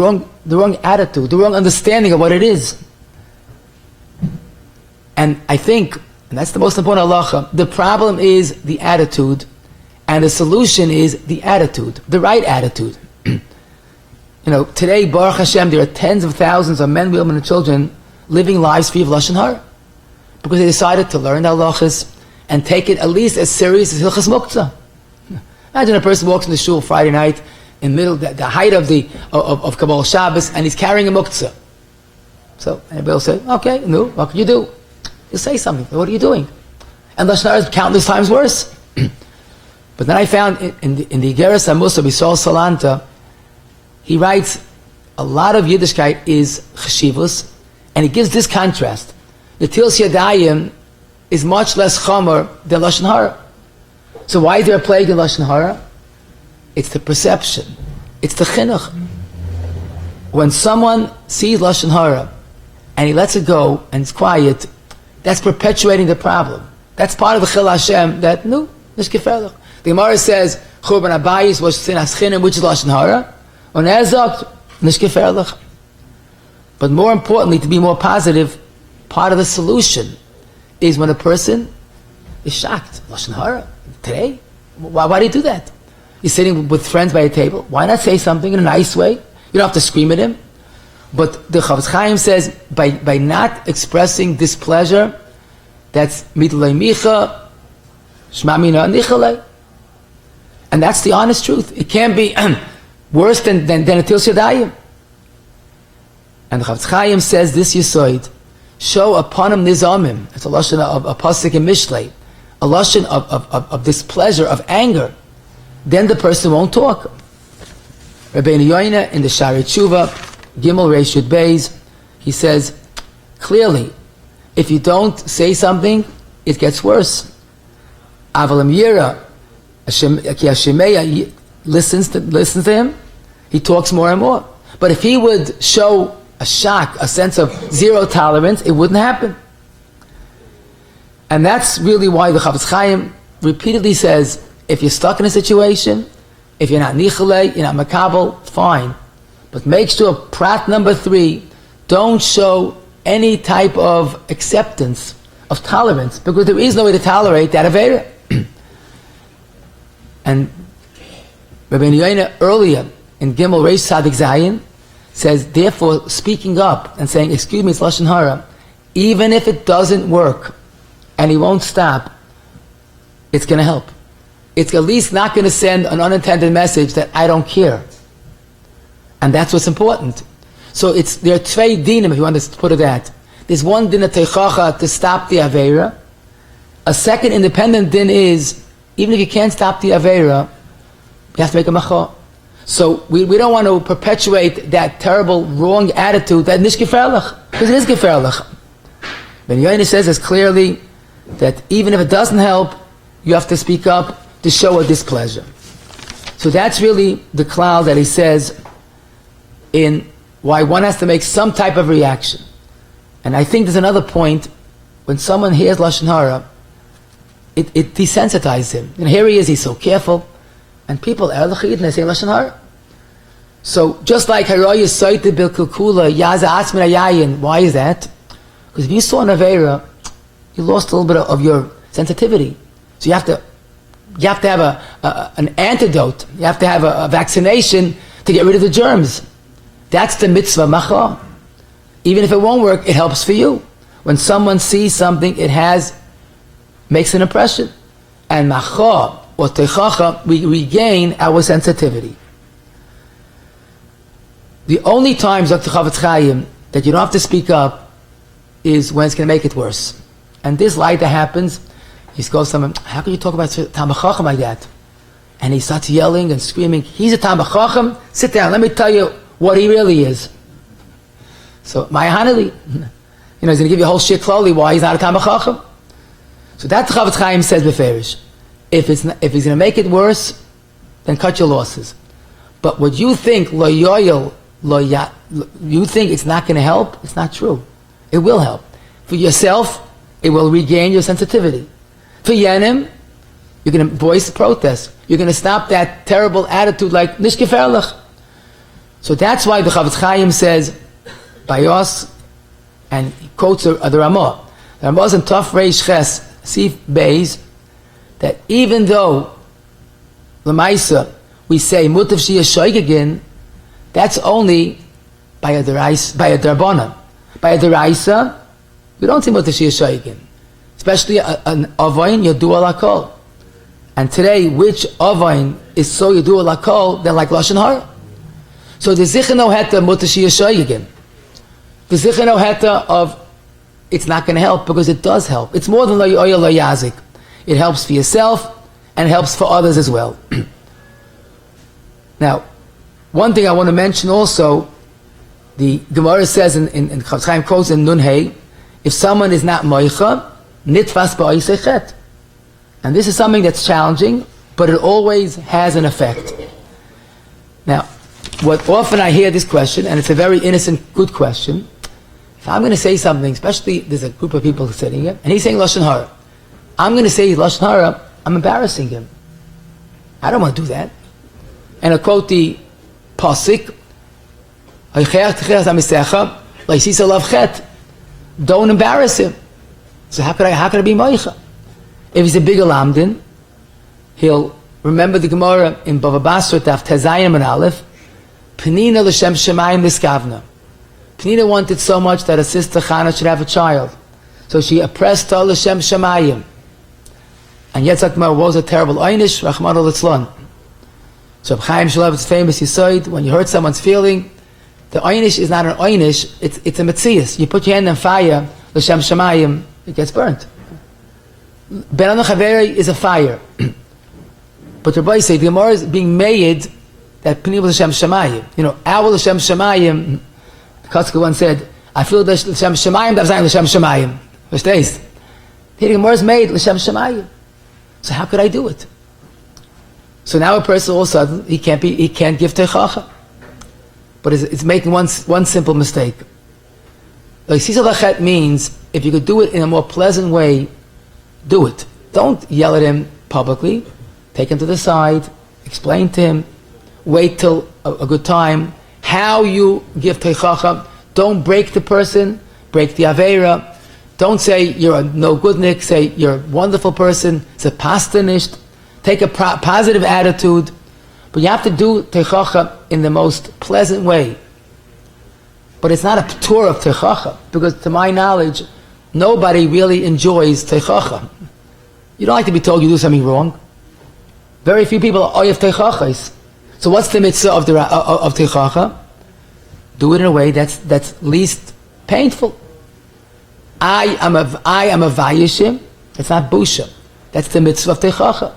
wrong attitude, the wrong understanding of what it is. And I think, and that's the most important halacha, the problem is the attitude, and the solution is the attitude, the right attitude. Today, Baruch Hashem, there are tens of thousands of men, women, and children living lives free of lashon hara, because they decided to learn the halachas and take it at least as serious as hilchas muktzah. Imagine a person walks in the shul Friday night in the height of Kabbalah Shabbos, and he's carrying a muktzah. So anybody will say, "Okay, no, what can you do?" You say something. What are you doing? And lashon hara is countless times worse. But then I found in the Igeres HaMusar B'Yisrael Salanta, he writes a lot of Yiddishkeit is cheshivus, and he gives this contrast. The Netilas Yadayim is much less chomer than lashon hara. So why is there a plague in lashon hara? It's the perception. It's the chinuch. When someone sees lashon hara and he lets it go and it's quiet, that's perpetuating the problem. That's part of the Chil Hashem that, no, nish gefährlich. The Gemara says, Churban Abayis was sinas chinim, which is lashon hara. On Ezot, nish gefährlich. But more importantly, to be more positive, part of the solution is when a person is shocked. Lashon hara? Today? Why do you do that? You're sitting with friends by a table. Why not say something in a nice way? You don't have to scream at him. But the Chofetz Chaim says, by not expressing displeasure, that's midlei micha, shma mina nichalei. And that's the honest truth. It can't be worse than Netilas Yadayim. And the Chofetz Chaim says this yisoid, show upon him nizamim. It's a lashon of a pasuk in Mishlei, a lashon of displeasure, of anger. Then the person won't talk. Rabbi Yoina in the Shari Tshuva, Gimel Reish Yud Beis, he says clearly, if you don't say something, it gets worse. Avalim Yira, ki Hashemeya listens to him, he talks more and more. But if he would show a shock, a sense of zero tolerance, it wouldn't happen. And that's really why the Chofetz Chaim repeatedly says, if you're stuck in a situation, if you're not nichalei, you're not makabel, fine. But make sure, prat number 3, don't show any type of acceptance, of tolerance, because there is no way to tolerate that avera. And Rabbi Yoina earlier in Gimel Reish Tzadik Zayin says, therefore, speaking up and saying, excuse me, it's lashon hara, even if it doesn't work and he won't stop, it's going to help. It's at least not going to send an unintended message that I don't care. And that's what's important. So there are tvei dinim, if you want to put it that. There's one din of Teichacha to stop the Aveira. A second independent din is, even if you can't stop the Aveira, you have to make a macha. So we don't want to perpetuate that terrible, wrong attitude that nish gefährlich, because it is gefährlich. Ben Yoina says as clearly that even if it doesn't help, you have to speak up to show a displeasure. So that's really the cloud that he says in why one has to make some type of reaction. And I think there's another point, when someone hears lashon hara, it desensitizes him. And here he is, he's so careful, and people they say lashon hara. So just like haroya soite bil kulkula yaza asmin ayayin, why is that? Because if you saw an avera, you lost a little bit of your sensitivity. So you have to have an antidote. You have to have a vaccination to get rid of the germs. That's the mitzvah macha. Even if it won't work, it helps for you. When someone sees something, makes an impression. And macha or teichacha, we regain our sensitivity. The only times, Dr. Chavetz Chaim, that you don't have to speak up is when it's going to make it worse. And this light that happens, he goes to someone, how can you talk about Talmid Chacham like that? And he starts yelling and screaming, he's a Talmid Chacham? Sit down, let me tell you what he really is. So, Mayahanali, he's going to give you a whole shit slowly why he's not a Talmid Chacham. So that Chavetz Chaim says beferish. If he's going to make it worse, then cut your losses. But what you think, you think it's not going to help, it's not true. It will help. For yourself, it will regain your sensitivity. For Yenim, you're going to voice protest. You're going to stop that terrible attitude like Nish Geferlich. So that's why the Chavetz Chaim says, by us, and he quotes the Ramah. The Ramah is in Tov Reish Ches, Sif Beis, that even though Lamaisa, we say mutav she'yeh shogegin, that's only by a darbana. By a deraisa, we don't say mutav she'yeh shogegin. Especially an avayin yadu al hakol. And today, which avayin is so yadu al hakol, they're like lashonhora. So the zichano heta mutav she'yeh shogegin. The zichano heta of it's not going to help because it does help. It's more than lo yoyel lo yazik. It helps for yourself and it helps for others as well. Now, one thing I want to mention also, the Gemara says in Chavetz Chaim quotes in Nun Hey, if someone is not moicha, nitfas ba'isei chet. And this is something that's challenging, but it always has an effect. Now, what often I hear this question, and it's a very innocent, good question. If I'm going to say something, especially there's a group of people sitting here, and he's saying lashonhora, I'm going to say lashonhora, I'm embarrassing him. I don't want to do that. And I quote the pasuk, don't embarrass him. So how could I be moicha? If he's a bigger lamdin, he'll remember the Gemara in Bava Basra Taf Tezayim and Aleph, Penina l'shem shemayim niskavna. Penina wanted so much that her sister Chana should have a child. So she oppressed her l'shem shemayim. And yet Zakmar was a terrible einish, Rachman al-Itzlan. So Chaim Shalavet's famous Yisoid, when you hurt someone's feeling, the einish is not an einish, it's a metzias. You put your hand on fire, l'shem shemayim, it gets burnt. Ben Anu Chaveri is a fire. But Rabbi said, the Gemara is being made that Pnei l'shem shemayim. Our l'shem shemayim, the Kotzker once said, I feel the l'shem shemayim, that's not l'shem shemayim. Verstehst? The Gemara is made l'shem shemayim. So how could I do it? So now a person all of a sudden, he can't give teichacha. But it's making one simple mistake. Like Sisa Lachet means, if you could do it in a more pleasant way, do it. Don't yell at him publicly. Take him to the side, explain to him, wait till a good time, how you give teichacha. Don't break the person, break the aveira. Don't say you're a no goodnik, say you're a wonderful person, it's a pastanisht. Take a positive attitude, but you have to do teichacha in the most pleasant way. But it's not a tour of teichacha, because to my knowledge, nobody really enjoys teichacha. You don't like to be told you do something wrong. Very few people are oyev teichachas. So what's the mitzvah of teichacha? Do it in a way that's least painful. I am a vayishim. That's not busha. That's the mitzvah of teichacha.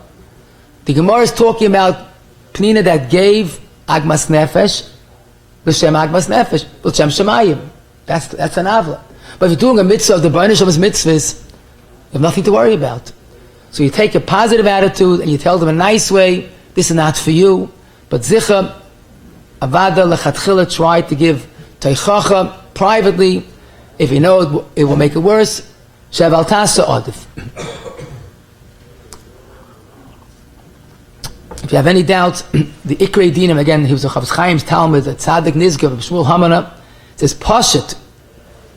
The Gemara is talking about Pnina that gave agmas nefesh, l'shem agmas nefesh, l'shem shemayim. That's an avla. But if you're doing a mitzvah of the B'nai Shalom's mitzvahs, you have nothing to worry about. So you take a positive attitude and you tell them a nice way, this is not for you, but zicha, avada lechatchila, try to give teichacha privately. If you know it will make it worse, sheval tasa odif. If you have any doubts, the Ikrei Dinim, again, he was a Chavetz Chaim's Talmud, a Tzaddik Nizgav, Shmuel Hamana, says Pashat,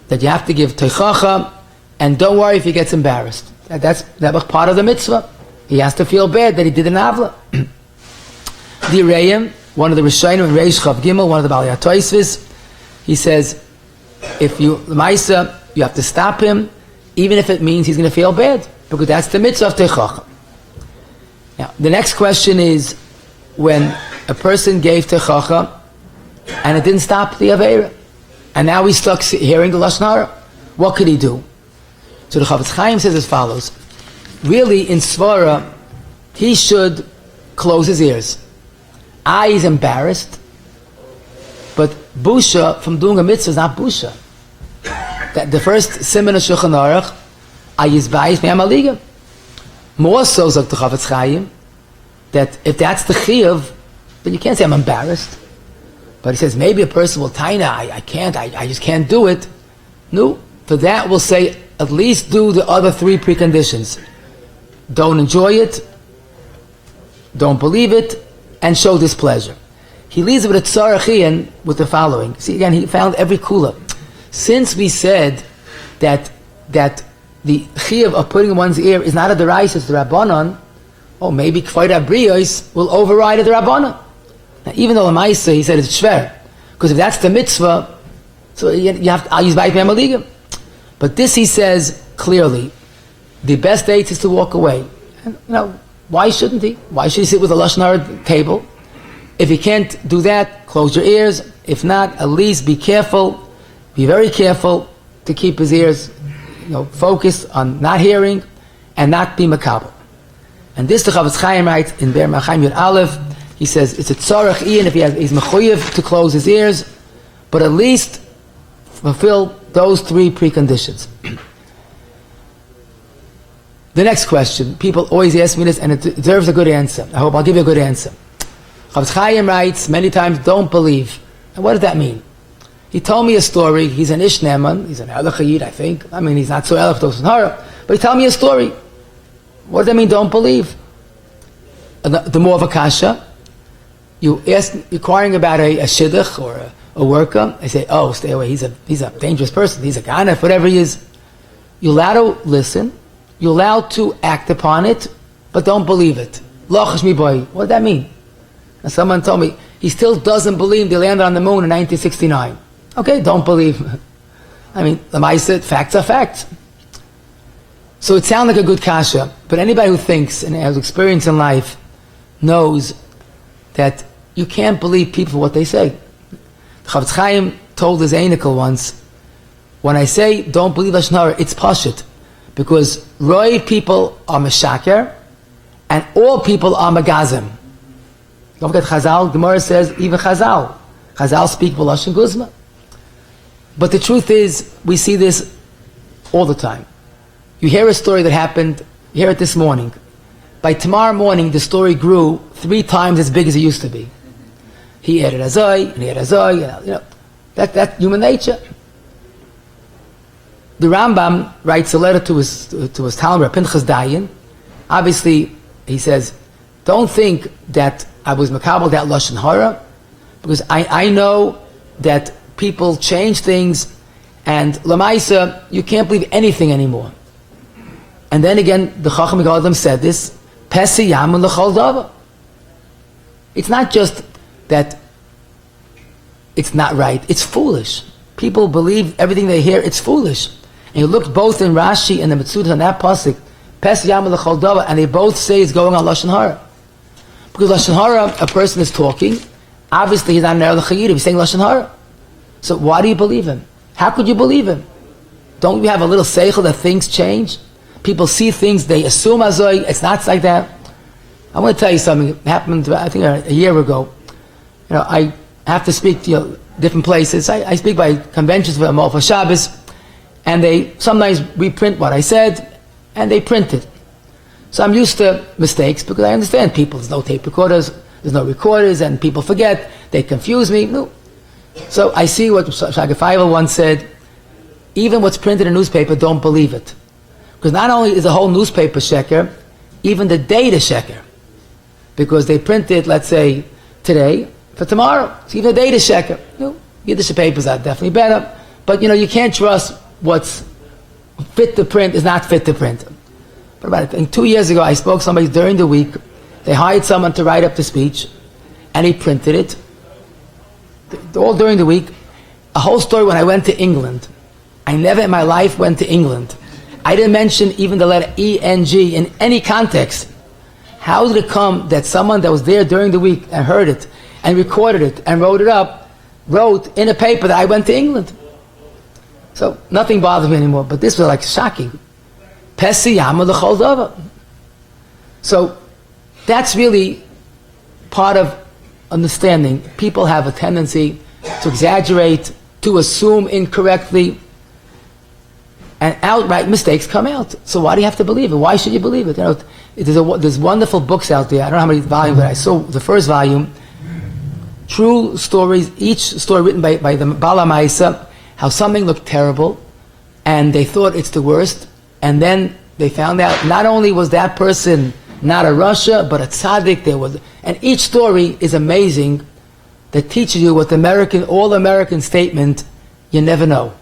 that you have to give teichacha, and don't worry if he gets embarrassed. That was part of the mitzvah. He has to feel bad that he did an avla. The Reim, one of the Rishonim, Reish Chav Gimel, one of the Balei HaTosfos, he says, if you, L'maisa, You have to stop him, even if it means he's going to feel bad, because that's the mitzvah of Teichach. Now, the next question is, when a person gave Teichach and it didn't stop the Aveira, and now he's stuck hearing the Lashon Hora, what could he do? So the Chofetz Chaim says as follows: really, in Svara, he should close his ears. He's embarrassed, but busha from doing a mitzvah is not busha. That the first siman of Shulchan Aruch, ayizbayis me'amaliga. More so, zok the Chofetz Chaim, that if that's the chiyuv, then you can't say I'm embarrassed. But he says maybe a person will taina, I just can't do it. No, for that we'll say at least do the other three preconditions. Don't enjoy it, don't believe it, and show displeasure. He leaves it with a tzarachian with the following. See, again, he found every kula. Since we said that the chiyuv of putting in one's ear is not a deraisa, it's the rabbanon, maybe k'fayda abriyos will override the rabbanon. Now, even though Lamaisa, he said it's shver, because if that's the mitzvah, so you have to, I'll use bayit me'amaligim. But this he says clearly, the best date is to walk away. And, why shouldn't he? Why should he sit with a Lashon Hora table? If he can't do that, close your ears. If not, at least be careful, be very careful to keep his ears focused on not hearing and not be makabel. And this the Chofetz Chaim writes in Be'er Machaim Yud Aleph. He says it's a tzarech ian if he's mechuyev to close his ears, but at least fulfill those three preconditions. The next question, people always ask me this, and it deserves a good answer. I hope I'll give you a good answer. Chofetz Chaim writes many times, don't believe. And what does that mean? He told me a story. He's an Ish Neman. He's an Elachayid, I think. He's not so Elach Dos Hora, but he told me a story. What does that mean, don't believe? The more of a kasha, you ask, inquiring about a shidduch or a worker, they say, stay away, he's a dangerous person, he's a ganef, whatever he is. You're allowed to listen, you're allowed to act upon it, but don't believe it. Lochash mi boy. What does that mean? And someone told me, he still doesn't believe they landed on the moon in 1969. Okay, don't believe. Lamaisa, facts are facts. So it sounds like a good kasha, but anybody who thinks and has experience in life knows that you can't believe people for what they say. The Chofetz Chaim told his Einikel once, when I say don't believe Lashon Hora, it's pashut, because Roy people are meshaker, and all people are megazim. Don't forget Chazal, Gemara says even Chazal speak Lashon Guzma. But the truth is, we see this all the time. You hear a story that happened, you hear it this morning. By tomorrow morning, the story grew 3 times as big as it used to be. He added Azoi, and he added Azoi, that's human nature. The Rambam writes a letter to his Talmud, Pinchas Dayan. Obviously, he says, don't think that I was makabel that Lashon Hora, because I know that people change things, and Lamaisa, you can't believe anything anymore. And then again, the Chacham Gadim said this, Pesi Yamun L'chol Dava. It's not just that it's not right, it's foolish. People believe everything they hear, it's foolish. And you look both in Rashi and the Metzudas on that pasuk, Pesi Yamun L'chol Dava, and they both say it's going on Lashon Hora. Because Lashon Hora, a person is talking, obviously he's not an Erech Chayid, he's saying Lashon Hora. So why do you believe him? How could you believe him? Don't we have a little seichel that things change? People see things, they assume azoi, it's not like that. I want to tell you something. It happened, I think, a year ago. I have to speak to different places. I speak by conventions for Shabbos, and they sometimes reprint what I said, and they print it. So I'm used to mistakes because I understand people. There's no tape recorders, there's no recorders, and people forget, they confuse me. No. So I see what Shaggy Feivel once said, even what's printed in a newspaper, don't believe it. Because not only is the whole newspaper sheker, even the date is sheker. Because they print it, let's say, today, for tomorrow. So even the date is sheker. Yiddish papers are definitely better, but you can't trust what's fit to print is not fit to print. But about 2 years ago, I spoke to somebody during the week. They hired someone to write up the speech, and he printed it all during the week. A whole story when I went to England. I never in my life went to England. I didn't mention even the letter E-N-G in any context. How did it come that someone that was there during the week and heard it and recorded it and wrote it up, wrote in a paper that I went to England? So nothing bothers me anymore, but this was like shocking. Pesi Yama l'chol davar. So that's really part of understanding. People have a tendency to exaggerate, to assume incorrectly, and outright mistakes come out. So why do you have to believe it? Why should you believe it? You know, there's wonderful books out there. I don't know how many volumes, but I saw the first volume. True stories, each story written by the Bala Maisa, how something looked terrible, and they thought it's the worst, and then they found out not only was that person not a Russia, but a tzaddik. And each story is amazing, that teaches you what the all-American statement, you never know.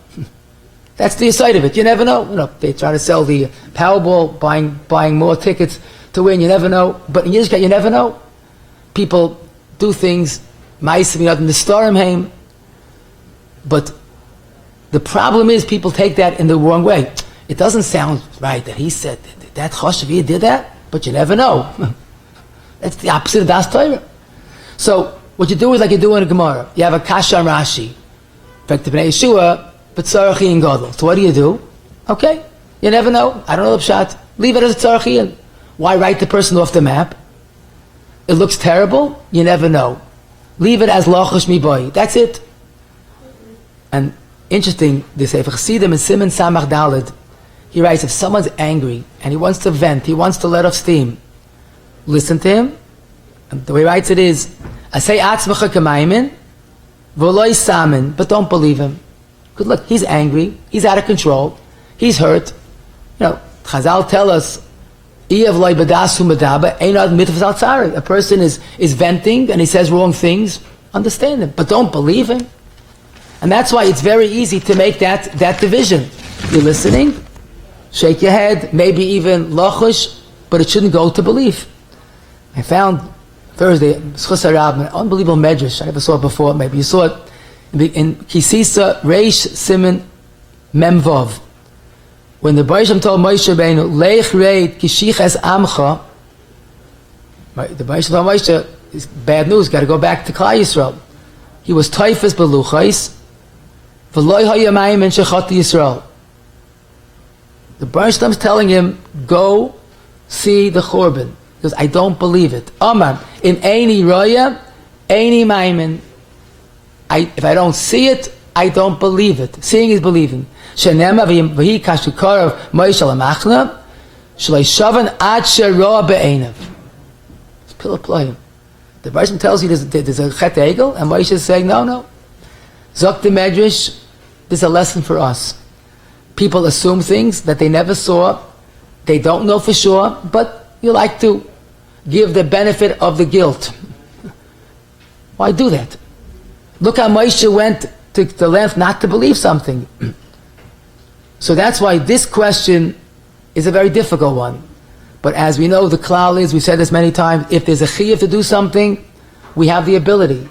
That's the side of it. You never know. You know, they try to sell the Powerball, buying more tickets to win. You never know. But in Yiddishkeit, you never know. People do things, ma'asim in the Starim Haim. But the problem is people take that in the wrong way. It doesn't sound right that he said that Choshev did that, but you never know. That's the opposite of Das Torah. So what you do is like you do in a Gemara. You have a Kasha and Rashi. In fact, the Bnei Yeshua, B'tzarachi and Gadol. So what do? Okay, you never know. I don't know the pshat. Leave it as a tzarachi. Why write the person off the map? It looks terrible. You never know. Leave it as lochash miboy. That's it. And interesting, they say, if Chassidim in Siman Samach Daled, he writes, if someone's angry and he wants to vent, he wants to let off steam, listen to him. And the way he writes it is, Asay atzmacha kamaymin, v'loi samin, but don't believe him. Because look, he's angry, he's out of control, he's hurt. You know, Chazal tell us, a person is venting and he says wrong things, understand him, but don't believe him. And that's why it's very easy to make that division. You're listening, shake your head, maybe even lachush, but it shouldn't go to belief. I found Thursday, Schus Harab, an unbelievable medrash. I never saw it before, maybe you saw it. In Kisisa Reish Siman Memvov, when the Baruch told Moshe Rabbeinu, Leich Reid Kishiches Amcha, the Baruch told Moshe, it's bad news, got to go back to Klal Yisrael. He was Taifas Beluchais, V'loi Hayamayim and Shechat Yisrael. The Baruch is telling him, go see the Churban. He goes, I don't believe it. Amar, in Eini Roya, Eini Maimin. If I don't see it, I don't believe it. Seeing is believing. Shenema v'hi kashukarav Moshe lamachna shalei shavan ad sheroa be'einav. It's pillar playing. The version tells you there's a chet egel, and Moshe is saying, no. Zok the medrash, there's a lesson for us. People assume things that they never saw, they don't know for sure, but you like to give the benefit of the guilt. Why do that? Look how Moshe went to the length not to believe something. So that's why this question is a very difficult one. But as we know, the klal is, we've said this many times, if there's a chiyuv to do something, we have the ability.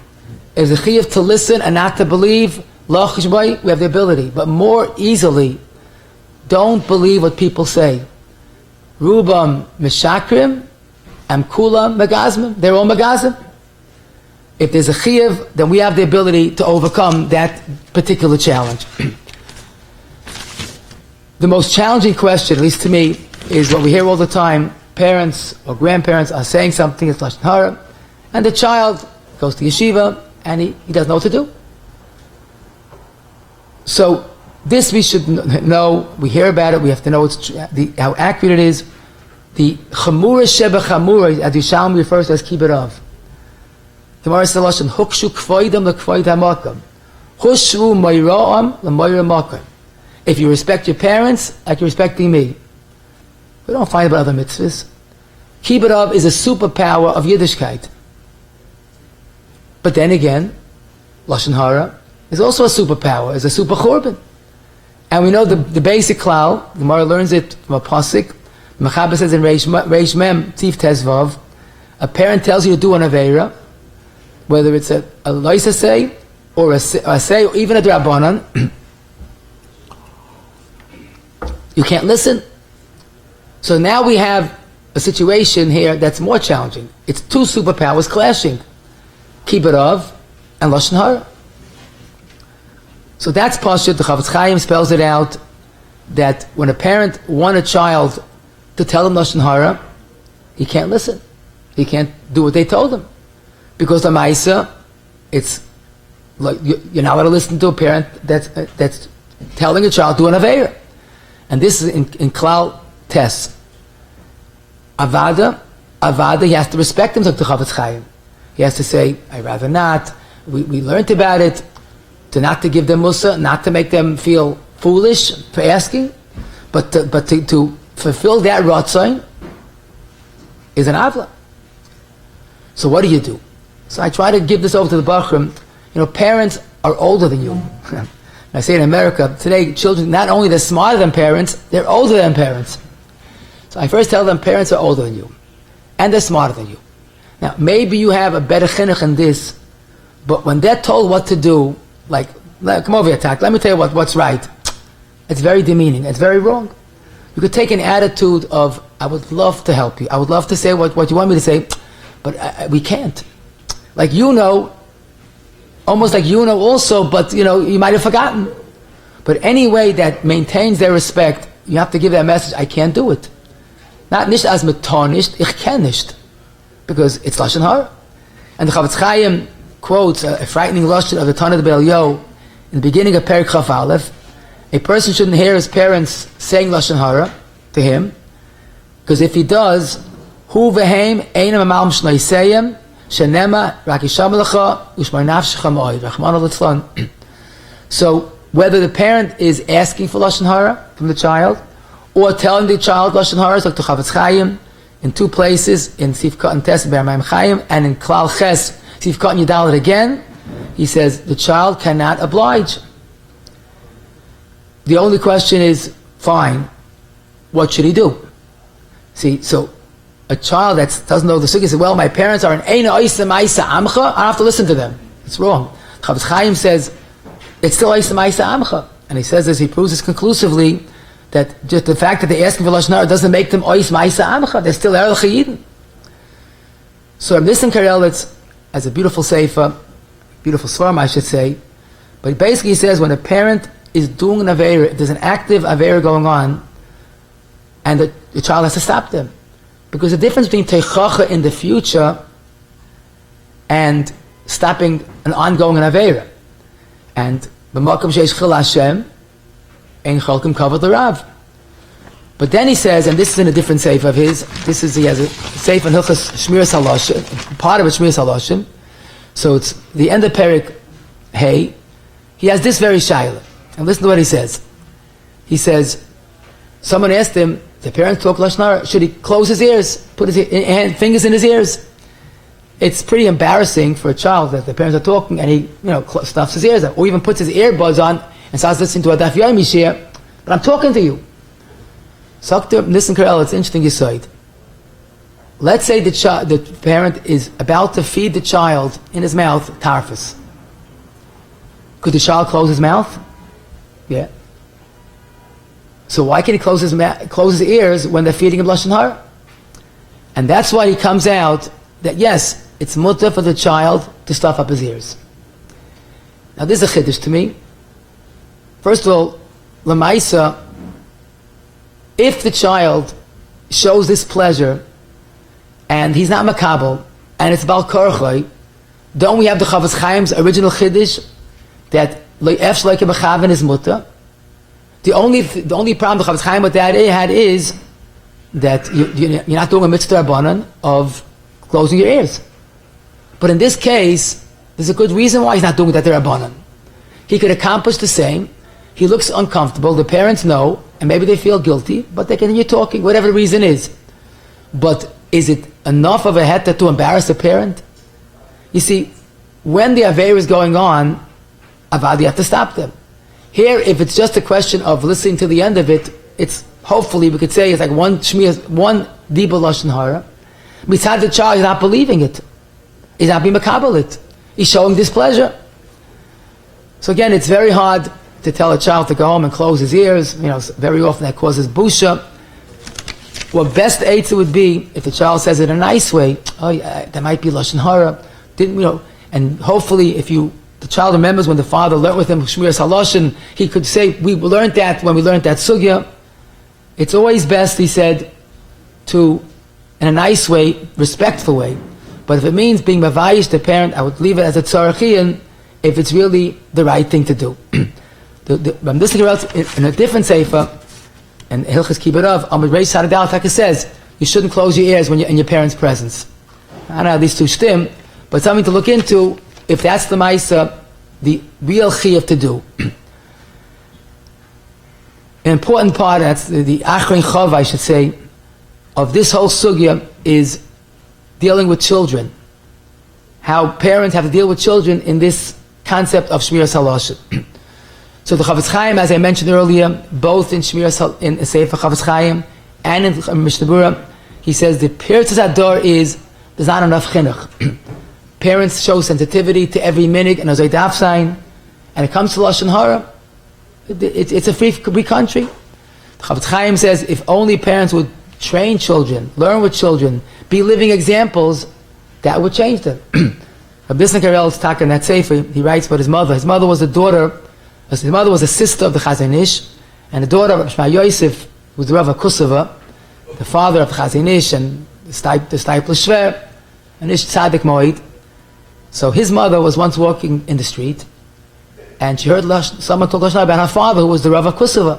If there's a chiyuv to listen and not to believe, we have the ability. But more easily, don't believe what people say. Rubam meshakrim and kulam megazmim. They're all megazim. If there's a chiyuv, then we have the ability to overcome that particular challenge. The most challenging question, at least to me, is what we hear all the time. Parents or grandparents are saying something, it's lashonhora, and the child goes to yeshiva and he doesn't know what to do. So this we should know. We hear about it. We have to know how accurate it is. The chamura sheba chamura, as Yishalmi refers to as kibbutz. Gemara says Lashon hukshu kvoidam lekvoid hamakam, hushvu moiraam lemoira makam. If you respect your parents, like you're respecting me. We don't find about other mitzvahs. Kibbutz is a superpower of Yiddishkeit. But then again, lashonhora is also a superpower, is a super churban. And we know the basic klal, the Gemara learns it from a pasuk. Mechaber says in Reish Mem Tif Tezvav, a parent tells you to do an aveira, whether it's a loisa say or a say or even a drabanan. You can't listen. So now we have a situation here that's more challenging. It's two superpowers clashing. Kibbut of and lashonhora. So that's Pashut. The Chafetz Chaim spells it out that when a parent wants a child to tell him lashonhora, he can't listen. He can't do what they told him. Because the Maisa, it's like you're not allowed to listen to a parent that's telling a child to do an Aveira. And this is in Klal tests. Avada, he has to respect himself to Chafetz Chaim. He has to say, I'd rather not. We learned about it, not to give them musa, not to make them feel foolish for asking, but to fulfill that ratzon is an avla. So what do? So I try to give this over to the Bachrim. Parents are older than you. I say in America, today children, not only they're smarter than parents, they're older than parents. So I first tell them parents are older than you. And they're smarter than you. Now, maybe you have a better chinuch in this, but when they're told what to do, like, come over here, Tak, let me tell you what's right. It's very demeaning. It's very wrong. You could take an attitude of, I would love to help you. I would love to say what you want me to say, but we can't. Like almost like also, but you might have forgotten. But any way that maintains their respect, you have to give that message, I can't do it. Not nicht as metonisht, ich kann nicht. Because it's lashonhora. And the Chafetz Chaim quotes a frightening lashon of the Tanit Be'el Yo in the beginning of Perek Chaf Aleph. A person shouldn't hear his parents saying lashonhora to him, because if he does, hu v'heim einam amalm shneiseyim shenema rak yisham lecha u'shmar nafshecha mo'id rachmana litzlan. So whether the parent is asking for lashonhora from the child or telling the child lashonhora, like to Chafetz Chaim in two places, in Sifkat and Tes Be'amayim Chaim, and in Klal Ches Sifkat and Yedalit again, he says the child cannot oblige. The only question is, fine, what should he do? See, so a child that doesn't know the sugya says, well, my parents are an Eina Oisa Maisa Amcha, I don't have to listen to them. It's wrong. Chafetz Chaim says, it's still Oisa Maisa Amcha. And he says this, he proves this conclusively, that just the fact that they're asking for Lashon doesn't make them Ois Maisa Amcha. They're still Erel Chayidin. So Rabbi Nissen Karelitz has a beautiful sefer, beautiful svarm I should say, but basically he says when a parent is doing an Aveira, there's an active Aveira going on, and the child has to stop them. Because the difference between Teichacha in the future and stopping an ongoing Aveira. And B'makam Sheish Chil Hashem, Ein Chalkim Kavod L'Rav. But then he says, and this is in a different sefer of his, he has a sefer in Hilchas Shmiras HaLashon, part of it Shmiras HaLashon, so it's the end of Perek Hey, he has this very shaila. And listen to what he says. He says, someone asked him, the parent talk Lashon Hora, should he close his ears, put his fingers in his ears? It's pretty embarrassing for a child that the parents are talking and he stuffs his ears up, or even puts his earbuds on and starts listening to a Daf Yomi shir, but I'm talking to you. Sakter Nissen Karel, it's interesting you said. Let's say the parent is about to feed the child in his mouth tarfus. Could the child close his mouth? Yeah. So why can't he close his ears when they're feeding him Lashon Hora? And that's why he comes out that yes, it's mutah for the child to stuff up his ears. Now this is a chiddush to me. First of all, Lamaisa, if the child shows this pleasure and he's not makabel and it's bal korchoi, don't we have the Chafetz Chaim's original chiddush that le'ef shleike b'chaven is mutah? The only problem the Chafetz Chaim with that had is that you're not doing a mitzvah rabbanan of closing your ears. But in this case, there's a good reason why he's not doing that rabbanan. He could accomplish the same. He looks uncomfortable. The parents know, and maybe they feel guilty, but they continue talking, whatever the reason is. But is it enough of a heta to embarrass the parent? You see, when the Aveir is going on, Avad, you have to stop them. Here, if it's just a question of listening to the end of it, it's hopefully we could say it's like one dibur lashon hora. Besides the child, he's not believing it. He's not being makabel it. He's showing displeasure. So again, it's very hard to tell a child to go home and close his ears. Very often that causes busha. What best עצה would be if the child says it in a nice way. Oh, yeah, that might be lashonhora. And hopefully, if the child remembers when the father learned with him shmiras haloshin, he could say, "We learned that when we learned that sugya." It's always best, he said, to, in a nice way, respectful way. But if it means being mavayish the parent, I would leave it as a tzarachian if it's really the right thing to do. I'm listening in a different sefer, and Hilchas Kibbutz, Amud Reish Haradal Taka says, you shouldn't close your ears when you're in your parents' presence. I don't know how these two shtim, but something to look into, if that's the Maisa, the real chiyuv to do. An important part, that's the Achrein Chav, I should say, of this whole sugya is dealing with children. How parents have to deal with children in this concept of Shmiras Haloshin. So the Chafetz Chaim, as I mentioned earlier, both in Shmiras in Sefer Chafetz Chaim and in Mishnah Berurah, he says the Pirtzas Ador is there's not enough chinuch. Parents show sensitivity to every minig and a zoydaf sign, and it comes to lashonhora. It's a free country. The Chafetz Chaim says if only parents would train children, learn with children, be living examples, that would change them. Rabbi Karel's talk in that sefer, he writes about his mother. His mother was his mother was a sister of the Chazon Ish, and the daughter of Shema Yosef was the Rav of Kusova, the father of the Chazon Ish and the Stipler Shver, and Ish Tzadik Moed. So his mother was once walking in the street, and she heard someone talk Lashon about her father, who was the Rav of Kusova.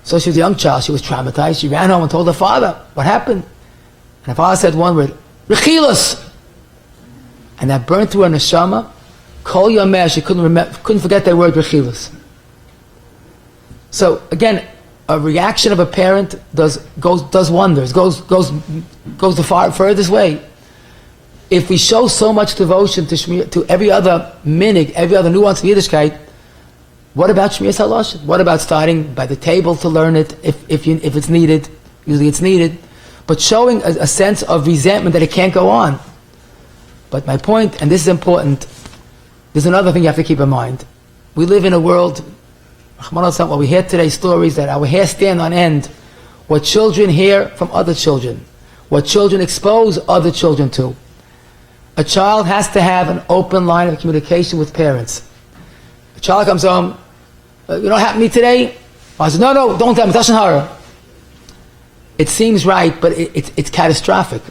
So she was a young child, she was traumatized, she ran home and told her father, what happened? And her father said one word, Rechilos! And that burned through her neshama. Kol Yomeh, she couldn't forget that word Rechilos. So again, a reaction of a parent does wonders, goes the furthest way. If we show so much devotion to every other minig, every other nuance of Yiddishkeit, what about Shmiras Haloshin? What about starting by the table to learn it if it's needed? Usually it's needed. But showing a sense of resentment that it can't go on. But my point, and this is important, there's another thing you have to keep in mind. We live in a world, what we hear today, stories that our hair stand on end, what children hear from other children, what children expose other children to. A child has to have an open line of communication with parents. A child comes home, you know what happened to me today? I said, no, don't tell me, lashonhora. It seems right, but it's catastrophic.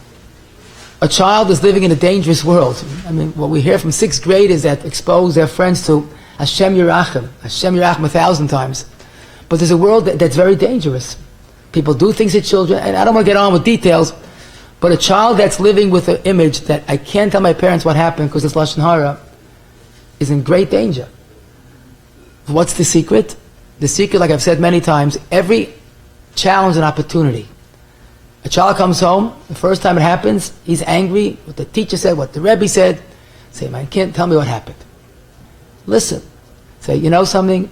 A child is living in a dangerous world. I mean, what we hear from 6th graders that expose their friends to Hashem Yerachem 1,000 times. But there's a world that's very dangerous. People do things to children, and I don't want to get on with details, but a child that's living with an image that I can't tell my parents what happened because it's lashonhora is in great danger. What's the secret? The secret, like I've said many times, every challenge and opportunity. A child comes home, the first time it happens, he's angry, what the teacher said, what the Rabbi said. Say, man, can't tell me what happened. Listen. Say, you know something?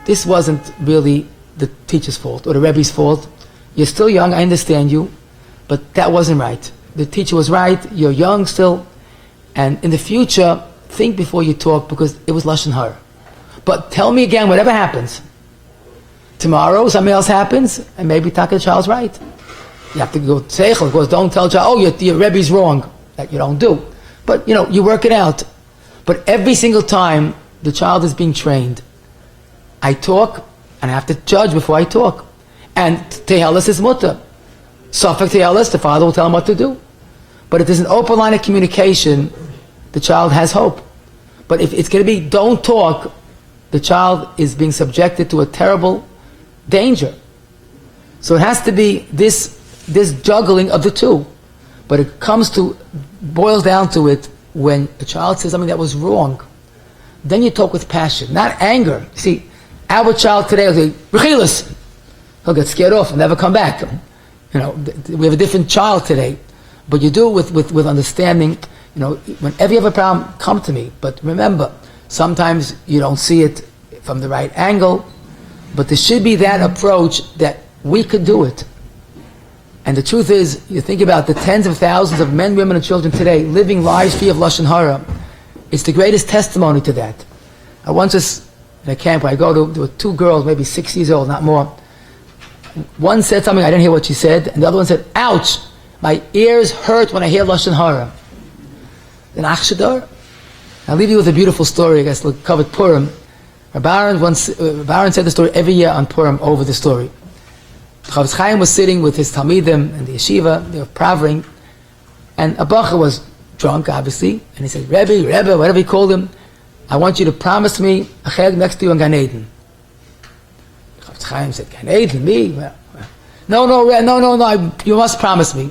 This wasn't really the teacher's fault or the Rebbe's fault. You're still young, I understand you, but that wasn't right. The teacher was right, you're young still, and in the future, think before you talk because it was lashonhora. But tell me again, whatever happens. Tomorrow, something else happens, and maybe the child's right. You have to go tzeichel, because don't tell the child, oh, your Rebbe's wrong. That you don't do. But, you work it out. But every single time the child is being trained, I talk, and I have to judge before I talk. And tehelis is mutah. Suffolk tehelis, the father will tell him what to do. But if there's an open line of communication, the child has hope. But if it's going to be don't talk, the child is being subjected to a terrible danger. So it has to be this juggling of the two. But it boils down to it, when a child says something that was wrong, then you talk with passion, not anger. See, our child today will say, Rechilos. He'll get scared off and never come back. We have a different child today. But you do it with understanding. Whenever you have a problem, come to me. But remember, sometimes you don't see it from the right angle, but there should be that approach that we could do it. And the truth is, you think about the tens of thousands of men, women, and children today living lives free of lashonhora. It's the greatest testimony to that. I once just in a camp where I go to, there were two girls, maybe 6 years old, not more. One said something, I didn't hear what she said, and the other one said, ouch, my ears hurt when I hear Lashon Hora. Then Achshadar. I'll leave you with a beautiful story, I guess, we'll cover Purim. Rabbi said the story every year on Purim over the story. Chavetz Chaim was sitting with his Talmidim in the yeshiva, they were pravering, and a bacher was drunk, obviously, and he said, Rebbe, whatever he called him, I want you to promise me a cheg next to you in Gan Eden. Chavetz Chaim said, Gan Eden, me? No, you must promise me.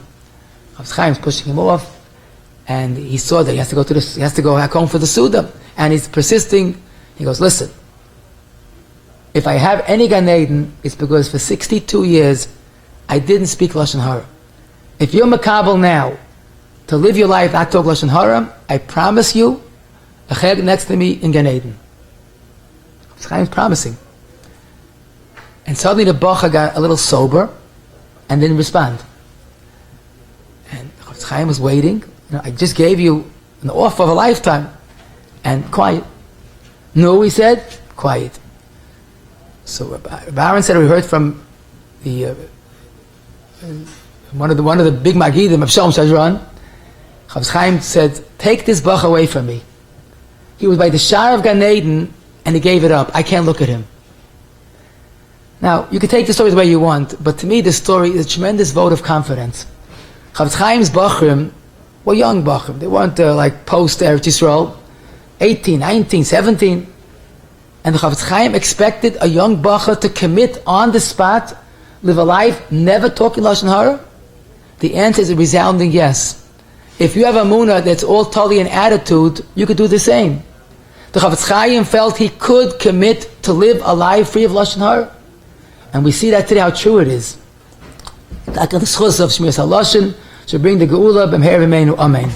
Chavetz Chaim's pushing him off, and he saw that he has to go back home for the Suda, and he's persisting. He goes, listen, if I have any Gan Eden, it's because for 62 years I didn't speak Lashon Hora. If you're makabel now to live your life not talk Lashon Hora, I promise you a cheg next to me in Gan Eden. Chaim's promising. And suddenly the bacha got a little sober and didn't respond. And Chaim was waiting. I just gave you an offer of a lifetime. And quiet. No, he said, quiet. So Baron said we heard from the one of the big Magidim of Shalom Shadran. Chavetz Chaim said, take this bach away from me. He was by the Shar of Gan Eden and he gave it up. I can't look at him. Now, you can take the story the way you want, but to me the story is a tremendous vote of confidence. Chavetz Chaim's bachrim were young bachrim. They weren't like post Eretz Yisrael, 18, 19, 17. And the Chavetz Chaim expected a young bacher to commit on the spot, live a life never talking Lashon Hora? The answer is a resounding yes. If you have a munah that's all totally an attitude, you could do the same. The Chavetz Chaim felt he could commit to live a life free of Lashon Hora. And we see that today how true it is. Like the schus of Shmiras HaLashon should bring the Geula b'mher v'meinu. Amen.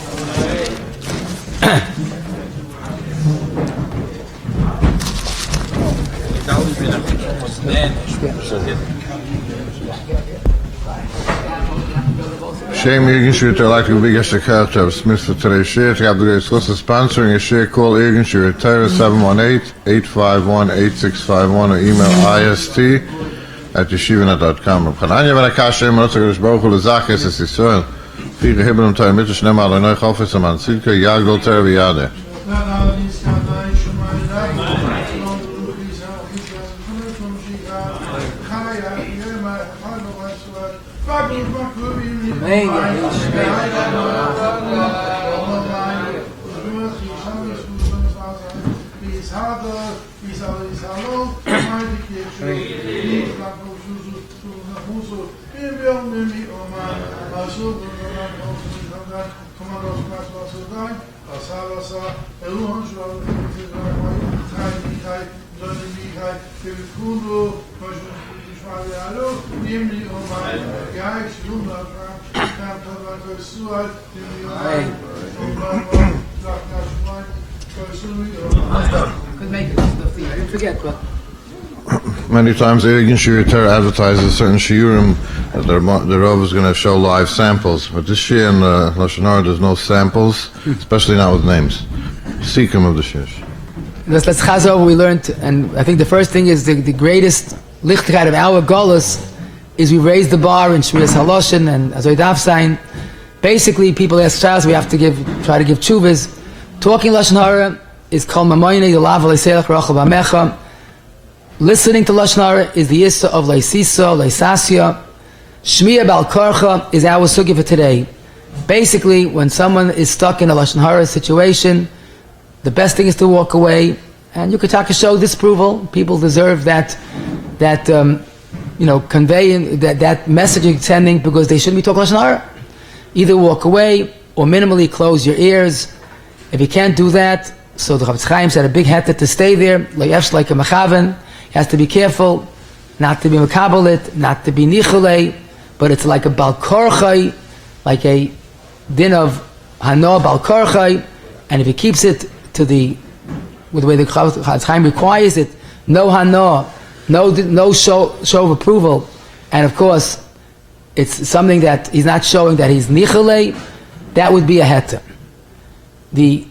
Shame Issur like to be guest account of Smith for today's share. To have the great source of sponsoring a share, call Issur 718-851-8651 or email ist@yeshivanet.com. Chananya v'rakah Shem Rotzagosh Baruch Hu l'zachis es Yisrael. Fi gehibbelim Torah mitzvah shnema alonoi chofetz aman tzidka yad gol Torah v'yadeh. Many times the Issur Torah advertises certain shiurim that the Rabbi is going to show live samples, but this year in Lashon Hora there's no samples, especially not with names. Seekum of the shiurim. Let's chaz over. We learned, and I think the first thing is the greatest lichtigkeit of our galus is we raise the bar in Shmiras HaLashon and Azoy Daf sign. Basically, people ask Charles, we have to try to give tshuvas. Talking Lashon Hora is kol mamoyne yolav v'leiselach rachel b'amecha. Listening to Lashon Hora is the issur of leisisa, leisasya. Shmiya bal korcha is our sugya for today. Basically, when someone is stuck in a Lashon Hora situation, the best thing is to walk away, and you could show disapproval. People deserve that conveying that message you're sending because they shouldn't be talking Lashon Hora. Either walk away or minimally close your ears. If you can't do that, so the Chavetz Chaim said a big heter to stay there. Like a mechaven, he has to be careful not to be mekabelit, not to be nichulei, but it's like a bal korchai, like a din of hano bal korchai, and if he keeps it with the way the Chavetz Chaim requires it, no hano, no show of approval, and of course it's something that he's not showing that he's nichulei, that would be a heter. The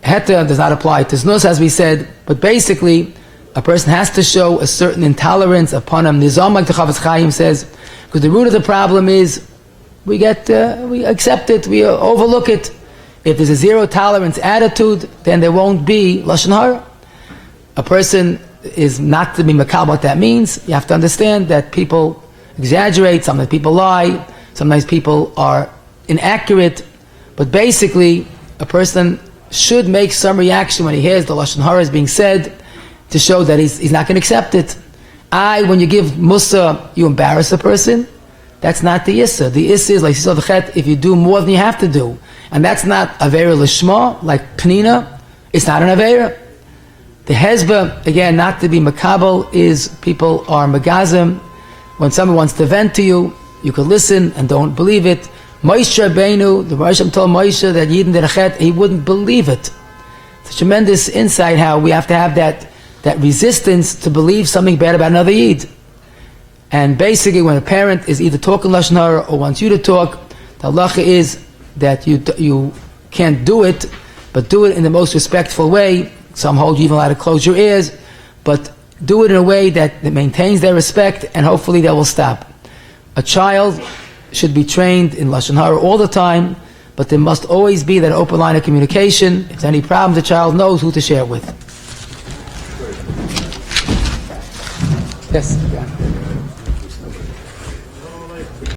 heter does not apply to znus, as we said, but basically a person has to show a certain intolerance upon him. Nizam, like the Chavetz Chaim says, because the root of the problem is we accept it, we overlook it. If there's a zero tolerance attitude, then there won't be lashonhora. A person is not to be makabel what that means. You have to understand that people exaggerate, sometimes people lie, sometimes people are inaccurate, but basically a person should make some reaction when he hears the lashonhora is being said to show that he's not going to accept it. When you give musa, you embarrass a person. That's not the issur. The issur is like the chet, if you do more than you have to do. And that's not avera lishma, like penina. It's not an avera. The hezbah, again, not to be makabel, is people are megazim. When someone wants to vent to you, you could listen and don't believe it. Moshe Rabbeinu, the Rosham told Moshe that Yidden did a chet, he wouldn't believe it. It's a tremendous insight how we have to have that resistance to believe something bad about another Yid. And basically when a parent is either talking Lashon Hora or wants you to talk, the halacha is that you can't do it, but do it in the most respectful way. Some hold you even allowed to close your ears, but do it in a way that maintains their respect, and hopefully they will stop. A child should be trained in Lashon Hora all the time, but there must always be that open line of communication. If there's any problems, the child knows who to share it with. Yes. Yeah.